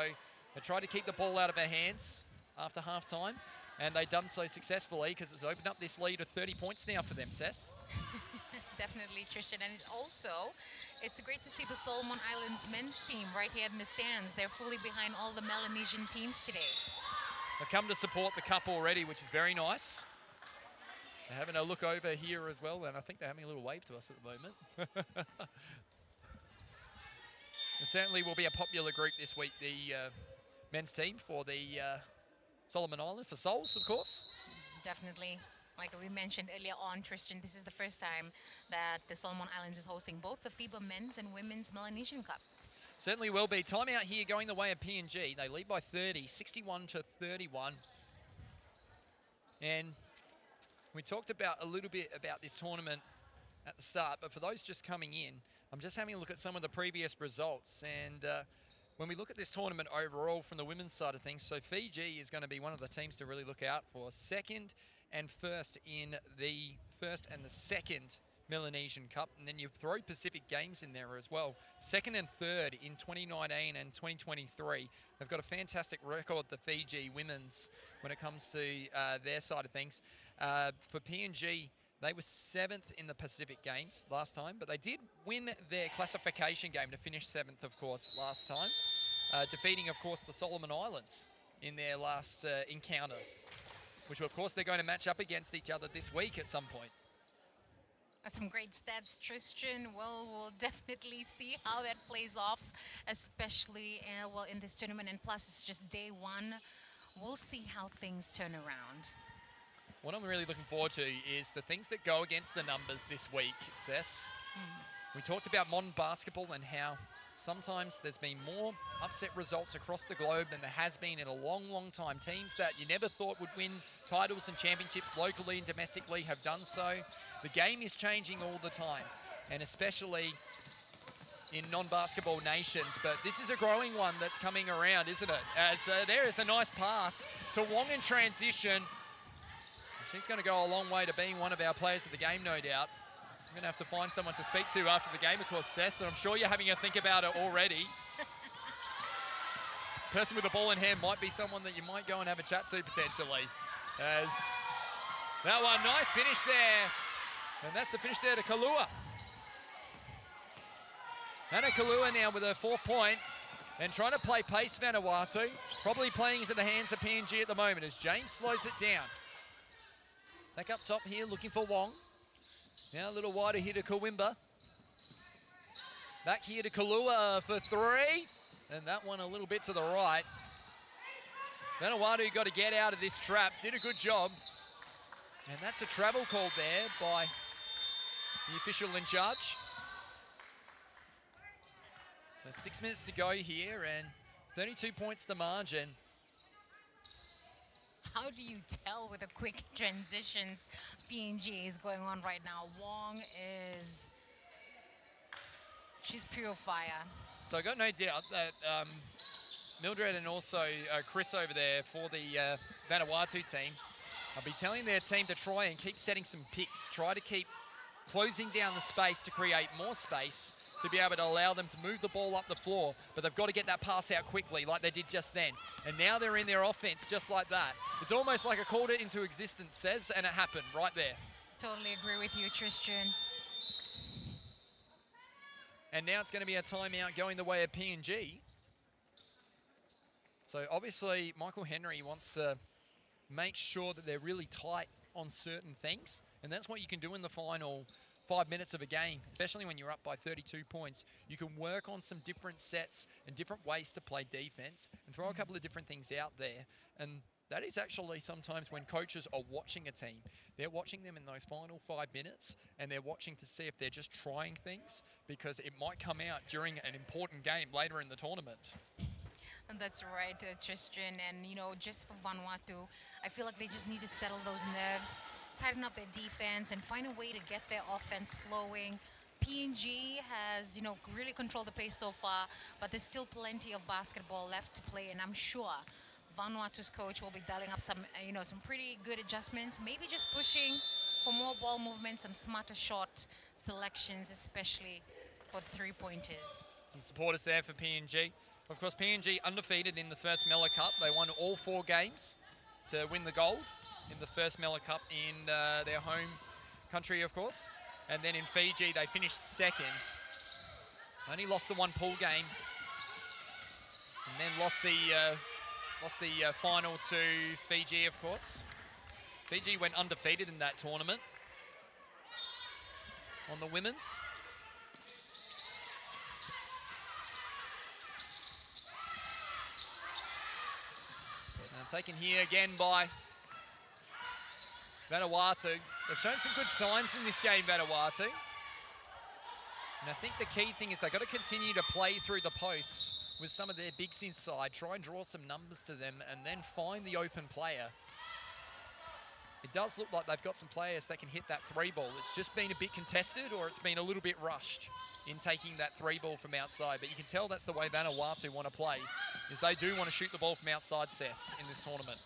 they tried to keep the ball out of her hands after halftime, and they've done so successfully because it's opened up this lead of 30 points now for them, Sess. Definitely, Tristan, and it's great to see the Solomon Islands men's team right here in the stands. They're fully behind all the Melanesian teams today. They've come to support the cup already, which is very nice. They're having a look over here as well, and I think they're having a little wave to us at the moment. It certainly will be a popular group this week, the men's team for the Solomon Island, for Sols, of course. Definitely. Like we mentioned earlier on, Tristan, this is the first time that the Solomon Islands is hosting both the FIBA Men's and Women's Melanesian Cup. Certainly will be. Timeout here going the way of PNG. They lead by 30, 61-31. And we talked about a little bit about this tournament at the start, but for those just coming in, I'm just having a look at some of the previous results. And when we look at this tournament overall from the women's side of things, so Fiji is going to be one of the teams to really look out for. Second and first in the first and the second Melanesian Cup, and then you throw Pacific Games in there as well. Second and third in 2019 and 2023. They've got a fantastic record, the Fiji women's, when it comes to their side of things. For PNG, they were 7th in the Pacific Games last time, but they did win their classification game to finish 7th, of course, last time, defeating, of course, the Solomon Islands in their last encounter, which, of course, they're going to match up against each other this week at some point. Some great stats, Tristan. Well, we'll definitely see how that plays off, especially well in this tournament. And plus, it's just day one. We'll see how things turn around. What I'm really looking forward to is the things that go against the numbers this week, Cess. We talked about modern basketball and how sometimes there's been more upset results across the globe than there has been in a long, long time. Teams that you never thought would win titles and championships locally and domestically have done so. The game is changing all the time, and especially in non-basketball nations. But this is a growing one that's coming around, isn't it? As there is a nice pass to Wong in transition. She's going to go a long way to being one of our players of the game, no doubt. I'm going to have to find someone to speak to after the game, of course, Cess, and I'm sure you're having a think about it already. Person with the ball in hand might be someone that you might go and have a chat to potentially. As that one, nice finish there. And that's the finish there to Kalua. Anna Kalua now with her 4th point and trying to play pace Vanuatu. Probably playing into the hands of PNG at the moment as James slows it down. Back up top here looking for Wong. Now a little wider here to Kawimba. Back here to Kalua for 3. And that one a little bit to the right. Vanuatu got to get out of this trap. Did a good job. And that's a travel call there by the official in charge. So 6 minutes to go here and 32 points the margin. How do you tell with the quick transitions PNG is going on right now? Wong is, she's pure fire. So I got no doubt that Mildred and also Chris over there for the Vanuatu team, I'll be telling their team to try and keep setting some picks, try to keep closing down the space to create more space to be able to allow them to move the ball up the floor, but they've got to get that pass out quickly like they did just then. And now they're in their offense just like that. It's almost like I called it into existence, Says, and it happened right there. Totally agree with you, Tristan. And now it's going to be a timeout going the way of PNG. So obviously Michael Henry wants to make sure that they're really tight on certain things, and that's what you can do in the final 5 minutes of a game, especially when you're up by 32 points. You can work on some different sets and different ways to play defense and throw a couple of different things out there. And that is actually sometimes when coaches are watching a team, they're watching them in those final 5 minutes and they're watching to see if they're just trying things, because it might come out during an important game later in the tournament. And that's right, Tristan. And, you know, just for Vanuatu, I feel like they just need to settle those nerves, tighten up their defense, and find a way to get their offense flowing. PNG has, you know, really controlled the pace so far, but there's still plenty of basketball left to play, and I'm sure Vanuatu's coach will be dialing up some, you know, some pretty good adjustments, maybe just pushing for more ball movement, some smarter shot selections, especially for the three-pointers. Some supporters there for PNG. Of course, PNG undefeated in the first Mela Cup. They won all 4 games to win the gold in the first Mela Cup in their home country, of course. And then in Fiji, they finished 2nd. Only lost the 1 pool game. And then lost the final to Fiji, of course. Fiji went undefeated in that tournament. On the women's. Now taken here again by Vanuatu. They've shown some good signs in this game, Vanuatu. And I think the key thing is they've got to continue to play through the post with some of their bigs inside, try and draw some numbers to them, and then find the open player. It does look like they've got some players that can hit that 3 ball. It's just been a bit contested, or it's been a little bit rushed in taking that 3 ball from outside. But you can tell that's the way Vanuatu want to play, is they do want to shoot the ball from outside, Cess, in this tournament.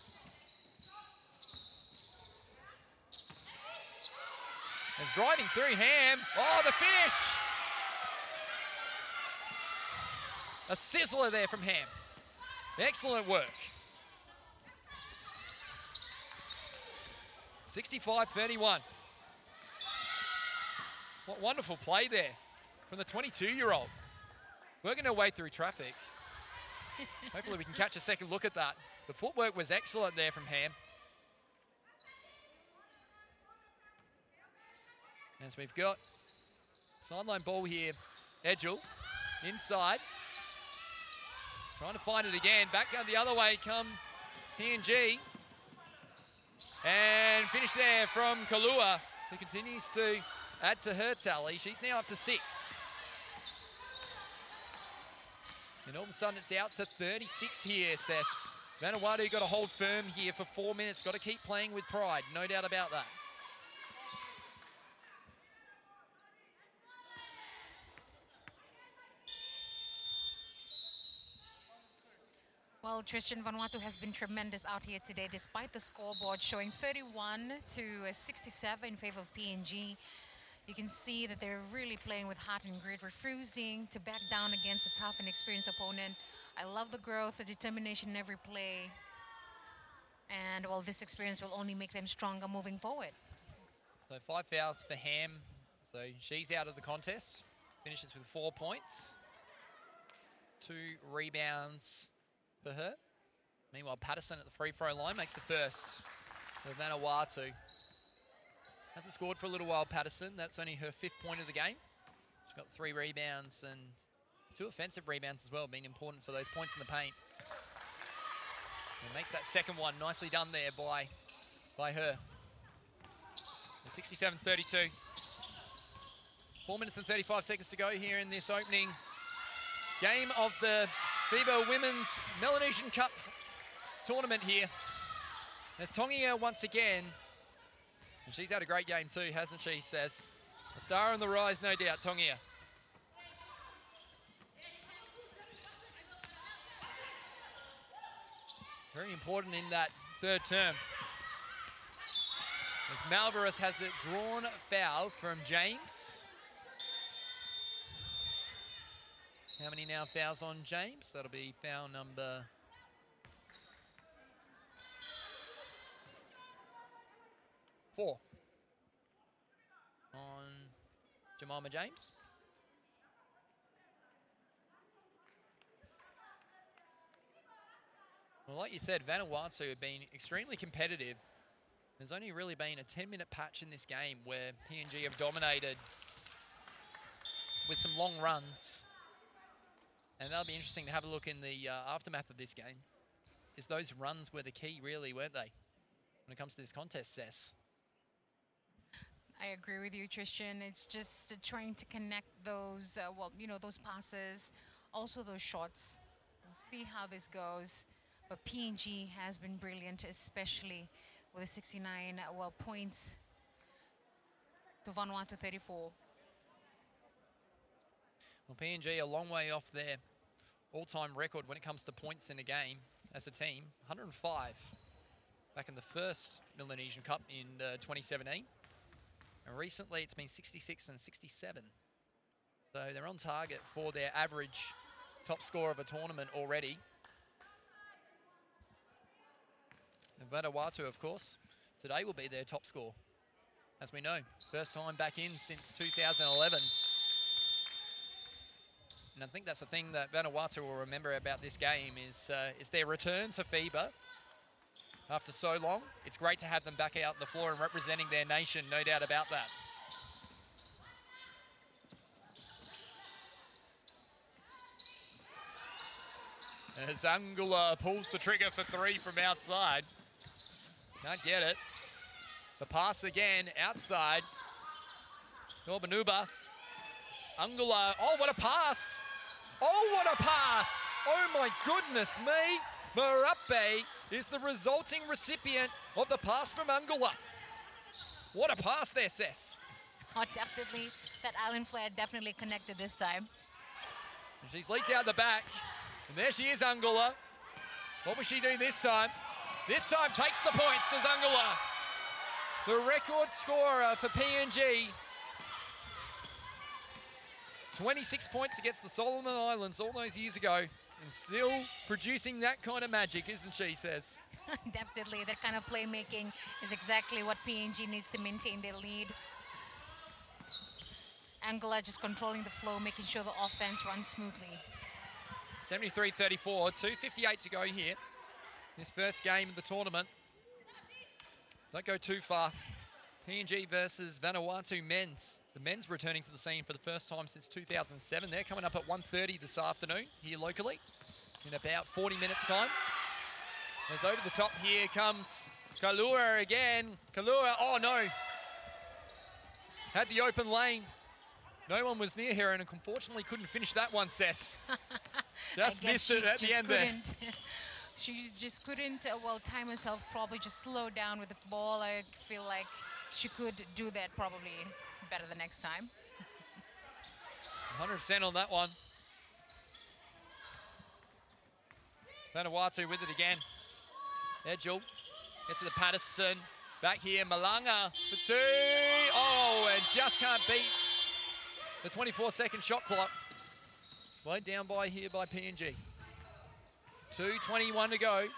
It's driving through Ham. Oh, the finish! A sizzler there from Ham. Excellent work. 65-31. What wonderful play there from the 22-year-old. Working her way through traffic. Hopefully we can catch a second look at that. The footwork was excellent there from Ham. As we've got sideline ball here. Edgel inside. Trying to find it again. Back the other way come PNG. And finish there from Kalua, who continues to add to her tally. She's now up to 6. And all of a sudden it's out to 36 here, Sess. Vanuatu got to hold firm here for 4 minutes. Got to keep playing with pride, no doubt about that. Well, Tristan, Vanuatu has been tremendous out here today, despite the scoreboard showing 31 to 67 in favor of PNG. You can see that they're really playing with heart and grit, refusing to back down against a tough and experienced opponent. I love the growth, the determination in every play. And, well, this experience will only make them stronger moving forward. So 5 fouls for Ham. So she's out of the contest. Finishes with 4 points. 2 rebounds for her. Meanwhile, Patterson at the free throw line makes the first for Vanuatu. Hasn't scored for a little while, Patterson. That's only her 5th point of the game. She's got 3 rebounds and 2 offensive rebounds as well, being important for those points in the paint. And makes that second one nicely done there by her. 67-32. 4 minutes and 35 seconds to go here in this opening game of the FIBA Women's Melanesian Cup tournament here. There's Tongia once again. And she's had a great game too, hasn't she, Says? A star on the rise, no doubt, Tongia. Very important in that third term. As Malvarez has it drawn foul from James. How many now fouls on James? That'll be foul number 4 on Jemima James. Well, like you said, Vanuatu have been extremely competitive. There's only really been a 10-minute patch in this game where PNG have dominated with some long runs. And that'll be interesting to have a look in the aftermath of this game. Is those runs were the key, really, weren't they? When it comes to this contest, Sess. I agree with you, Tristan. It's just trying to connect those, those passes, also those shots. We'll see how this goes. But PNG has been brilliant, especially with the 69 points to Vanuatu 34. Well, PNG a long way off their all-time record when it comes to points in a game as a team. 105 back in the first Melanesian Cup in 2017. And recently it's been 66 and 67. So they're on target for their average top score of a tournament already. And Vanuatu, of course, today will be their top score. As we know, first time back in since 2011. And I think that's the thing that Vanuatu will remember about this game is their return to FIBA after so long. It's great to have them back out on the floor and representing their nation, no doubt about that. As Angula pulls the trigger for 3 from outside. Can't get it. The pass again, outside. Norbanuba. Angula, oh, what a pass! Oh, what a pass! Oh my goodness me! Marape is the resulting recipient of the pass from Angula. What a pass there, Sess. Oh, definitely. That island flare definitely connected this time. And she's leaked out the back. And there she is, Angula. What will she do this time? This time takes the points, does Angula. The record scorer for PNG. 26 points against the Solomon Islands all those years ago. And still producing that kind of magic, isn't she, Says? Definitely. That kind of playmaking is exactly what PNG needs to maintain their lead. Angula just controlling the flow, making sure the offense runs smoothly. 73-34, 2:58 to go here. This first game of the tournament. Don't go too far. PNG versus Vanuatu men's. The men's returning to the scene for the first time since 2007. They're coming up at 1:30 this afternoon here locally in about 40 minutes time. As over the top here comes Kalua again. Kalua, oh no. Had the open lane. No one was near her and unfortunately couldn't finish that one, Cess. Just missed it at the end there. She just couldn't, well, time herself, probably just slow down with the ball. I feel like she could do that probably better the next time. 100% on that one. Vanuatu with it again. Edgel gets to the Patterson. Back here, Malanga for two. Oh, and just can't beat the 24-second shot clock. Slowed down by here by PNG. 2:21 to go.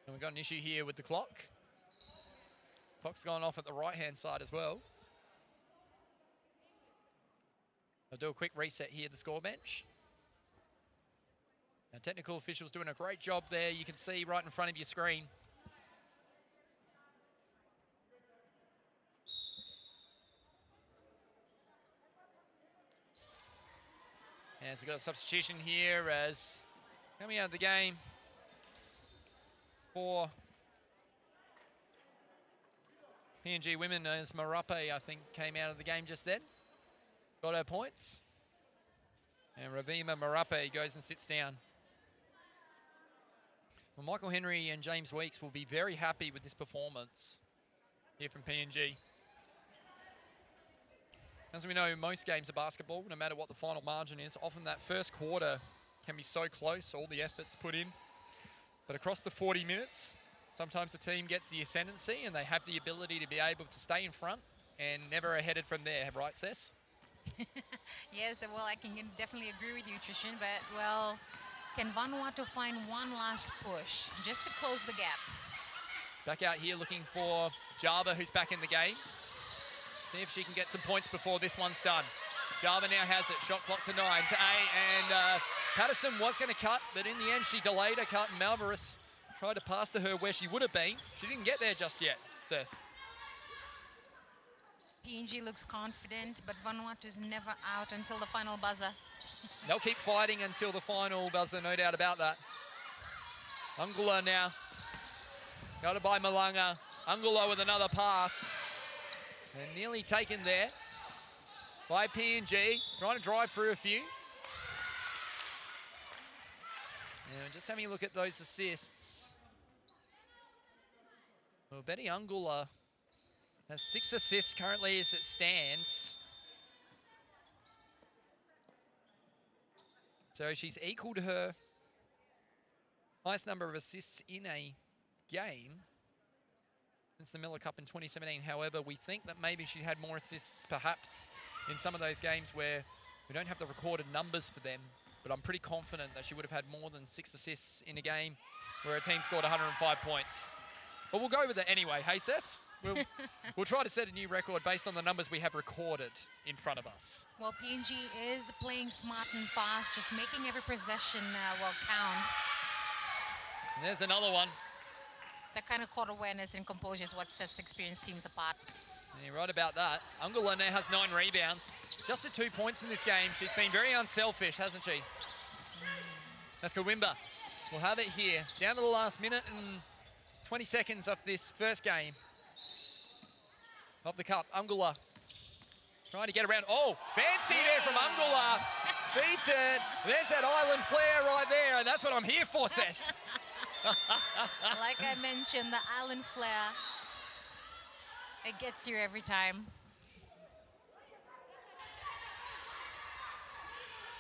And we've got an issue here with the clock. Clock's gone off at the right-hand side as well. I'll do a quick reset here at the score bench. Now, technical officials doing a great job there. You can see right in front of your screen. As we've got a substitution here as coming out of the game for PNG women as Marape, I think, came out of the game just then. Got her points. And Ravima Marape goes and sits down. Well, Michael Henry and James Weeks will be very happy with this performance here from PNG. As we know, most games of basketball, no matter what the final margin is, often that first quarter can be so close, all the efforts put in. But across the 40 minutes, sometimes the team gets the ascendancy and they have the ability to be able to stay in front and never are headed from there, right, Cess? Yes, well, I can definitely agree with you, Trishan, but, well, can Vanuatu find one last push just to close the gap? Back out here looking for Java, who's back in the game. See if she can get some points before this one's done. Java now has it. Shot clock to 9 to 8. And Patterson was going to cut, but in the end she delayed her cut. Malvarez tried to pass to her where she would have been. She didn't get there just yet, Cess. PNG looks confident, but Vanuatu's never out until the final buzzer. They'll keep fighting until the final buzzer, no doubt about that. Angula now. Got it by Malanga. Angula with another pass. And nearly taken there by PNG. Trying to drive through a few. And just having a look at those assists. Well, Betty Angula has 6 assists currently as it stands. So she's equaled her highest number of assists in a game since the Miller Cup in 2017. However, we think that maybe she had more assists perhaps in some of those games where we don't have the recorded numbers for them, but I'm pretty confident that she would have had more than 6 assists in a game where a team scored 105 points. But we'll go with it anyway, hey Cess? We'll try to set a new record based on the numbers we have recorded in front of us. Well, PNG is playing smart and fast, just making every possession, well, count. And there's another one. That kind of court awareness and composure is what sets experienced teams apart. Yeah, you're right about that. Angula now has 9 rebounds. Just the 2 points in this game. She's been very unselfish, hasn't she? That's Kawimba. We'll have it here. Down to the last minute and 20 seconds of this first game of the cup. Angula trying to get around. Oh, fancy there from Angula. Beats it. There's that island flair right there, and that's what I'm here for, Cess. Like I mentioned, the island flair, it gets you every time.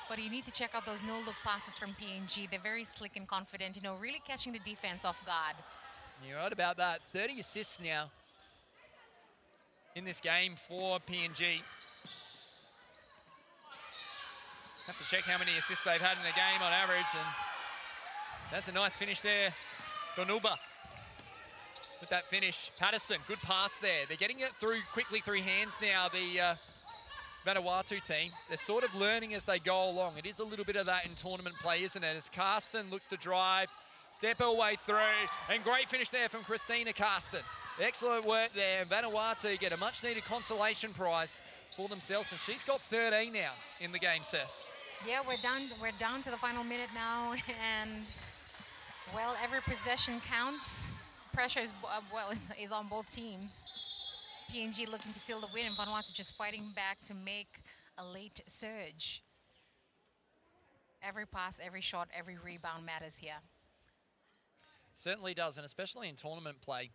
But you need to check out those no-look passes from PNG. They're very slick and confident, you know, really catching the defense off guard. You're right about that. 30 assists now in this game for PNG. Have to check how many assists they've had in the game on average, and that's a nice finish there. Donuba with that finish. Patterson, good pass there. They're getting it through quickly through hands now. The Vanuatu team. They're sort of learning as they go along. It is a little bit of that in tournament play, isn't it? As Karsten looks to drive, step her way through, and great finish there from Christina Karsten. Excellent work there. Vanuatu get a much-needed consolation prize for themselves, and she's got 13 now in the game, Sess. Yeah, we're down to the final minute now, and well, every possession counts. Pressure is on both teams. PNG looking to seal the win, and Vanuatu just fighting back to make a late surge. Every pass, every shot, every rebound matters here. Certainly does, and especially in tournament play,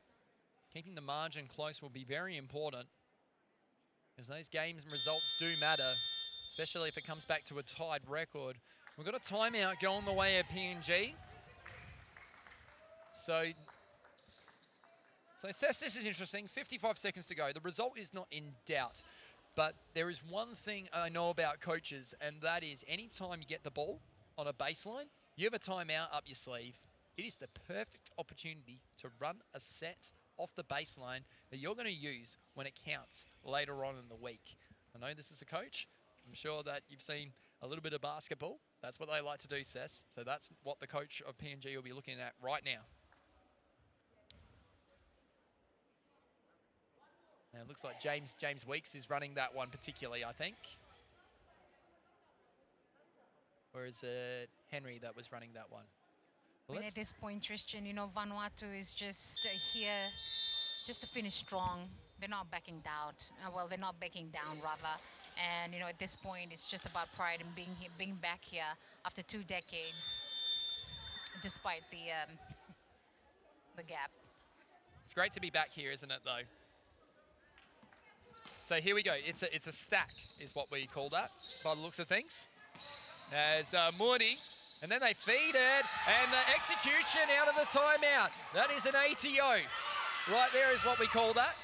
keeping the margin close will be very important, as those games and results do matter, especially if it comes back to a tied record. We've got a timeout going the way of PNG. So Sess, this is interesting. 55 seconds to go. The result is not in doubt, but there is one thing I know about coaches, and that is anytime you get the ball on a baseline, you have a timeout up your sleeve. It is the perfect opportunity to run a set off the baseline that you're going to use when it counts later on in the week. I know this is a coach. I'm sure that you've seen a little bit of basketball. That's what they like to do, Sess. So that's what the coach of PNG will be looking at right now. And it looks like James Weeks is running that one particularly, I think. Or is it Henry that was running that one? I mean, at this point, Tristan, you know, Vanuatu is just here just to finish strong. They're not backing down. Well, they're not backing down, rather. And, you know, at this point, it's just about pride and being back here after 2 decades, despite the gap. It's great to be back here, isn't it, though? So here we go. It's a stack, is what we call that, by the looks of things. As Moody, and then they feed it, and the execution out of the timeout. That is an ATO. Right there is what we call that.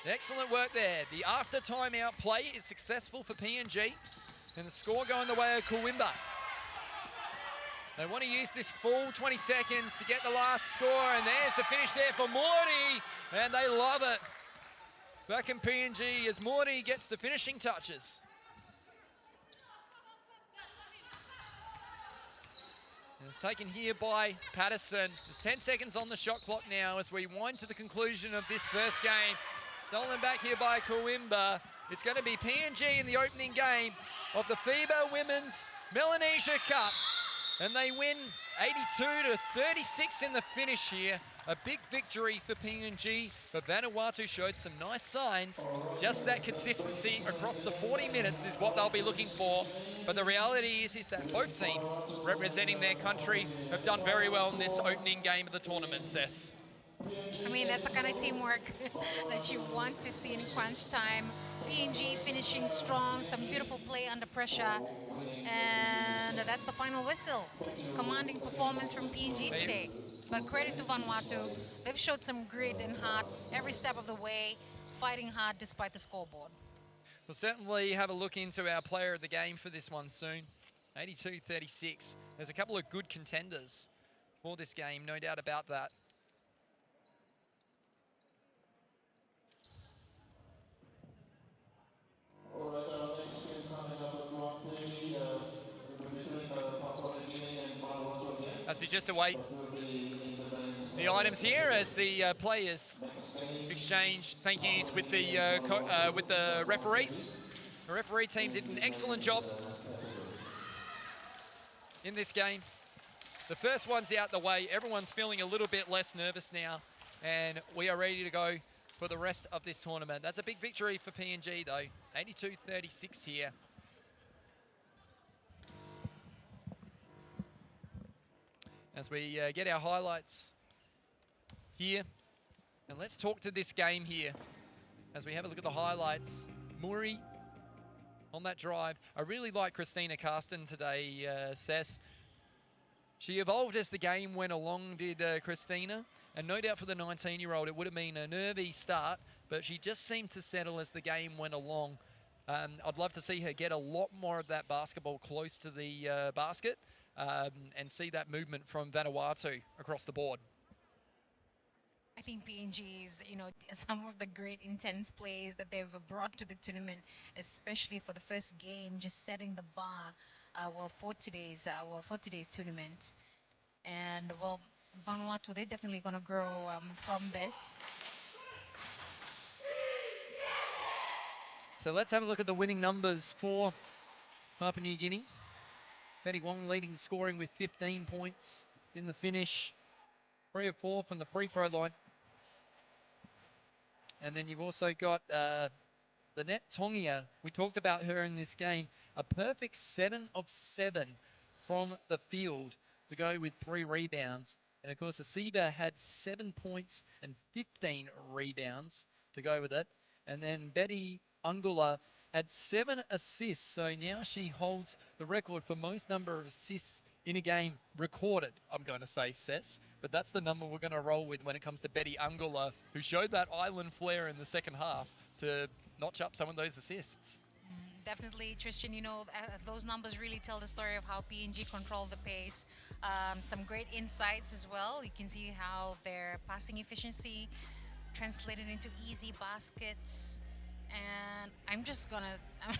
Excellent work there. The after timeout play is successful for PNG, and the score going the way of Kooimba. They want to use this full 20 seconds to get the last score, and there's the finish there for Morty, and they love it. Back in PNG as Morty gets the finishing touches. And it's taken here by Patterson. There's 10 seconds on the shot clock now as we wind to the conclusion of this first game. Stolen back here by Kooimba. It's going to be PNG in the opening game of the FIBA Women's Melanesia Cup. And they win 82-36 in the finish here. A big victory for PNG, but Vanuatu showed some nice signs. Just that consistency across the 40 minutes is what they'll be looking for. But the reality is that both teams representing their country have done very well in this opening game of the tournament, Sess. I mean, that's the kind of teamwork that you want to see in crunch time. PNG finishing strong, some beautiful play under pressure. And that's the final whistle. Commanding performance from PNG today. But credit to Vanuatu. They've showed some grit and heart every step of the way, fighting hard despite the scoreboard. We'll certainly have a look into our player of the game for this one soon. 82-36. There's a couple of good contenders for this game, no doubt about that. All right, next game coming up at 1:30, we'll be doing Papua New Guinea and Vanuatu again. As we just await That will be in the men's the items here as the players exchange thank yous with the referees. The referee team did an excellent job in this game. The first one's out the way. Everyone's feeling a little bit less nervous now, and we are ready to go for the rest of this tournament. That's a big victory for PNG though, 82-36 here. As we get our highlights here, and let's talk to this game here as we have a look at the highlights. Muri on that drive. I really like Christina Karsten today, Sess. She evolved as the game went along, did Christina. And no doubt for the 19-year-old, it would have been a nervy start, but she just seemed to settle as the game went along. I'd love to see her get a lot more of that basketball close to the basket and see that movement from Vanuatu across the board. I think PNG's, some of the great intense plays that they've brought to the tournament, especially for the first game, just setting the bar, for today's tournament. And well, Vanuatu, they're definitely gonna grow from this. So let's have a look at the winning numbers for Papua New Guinea. Betty Wong leading scoring with 15 points in the finish. 3 of 4 from the free throw line. And then you've also got Lynette Tongia. We talked about her in this game. A perfect 7 of 7 from the field to go with 3 rebounds. And of course, Asiba had 7 points and 15 rebounds to go with it. And then Betty Ungula had 7 assists. So now she holds the record for most number of assists in a game recorded, I'm going to say, Sess. But that's the number we're going to roll with when it comes to Betty Ungula, who showed that island flair in the second half to notch up some of those assists. Definitely, Tristan, those numbers really tell the story of how PNG control the pace. Some great insights as well. You can see how their passing efficiency translated into easy baskets. And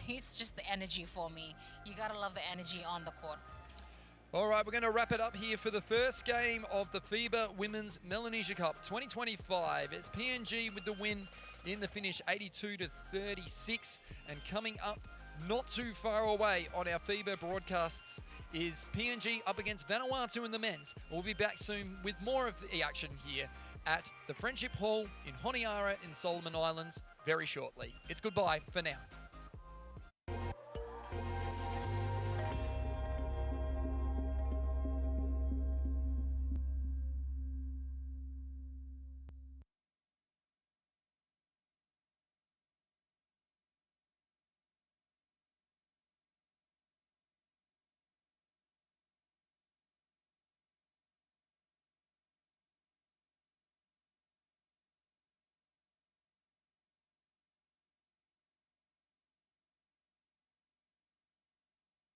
it's just the energy for me. You gotta love the energy on the court. All right, we're going to wrap it up here for the first game of the FIBA Women's Melanesia Cup 2025. It's PNG with the win in the finish, 82-36. And coming up not too far away on our FIBA broadcasts is PNG up against Vanuatu in the men's. We'll be back soon with more of the action here at the Friendship Hall in Honiara in Solomon Islands very shortly. It's goodbye for now.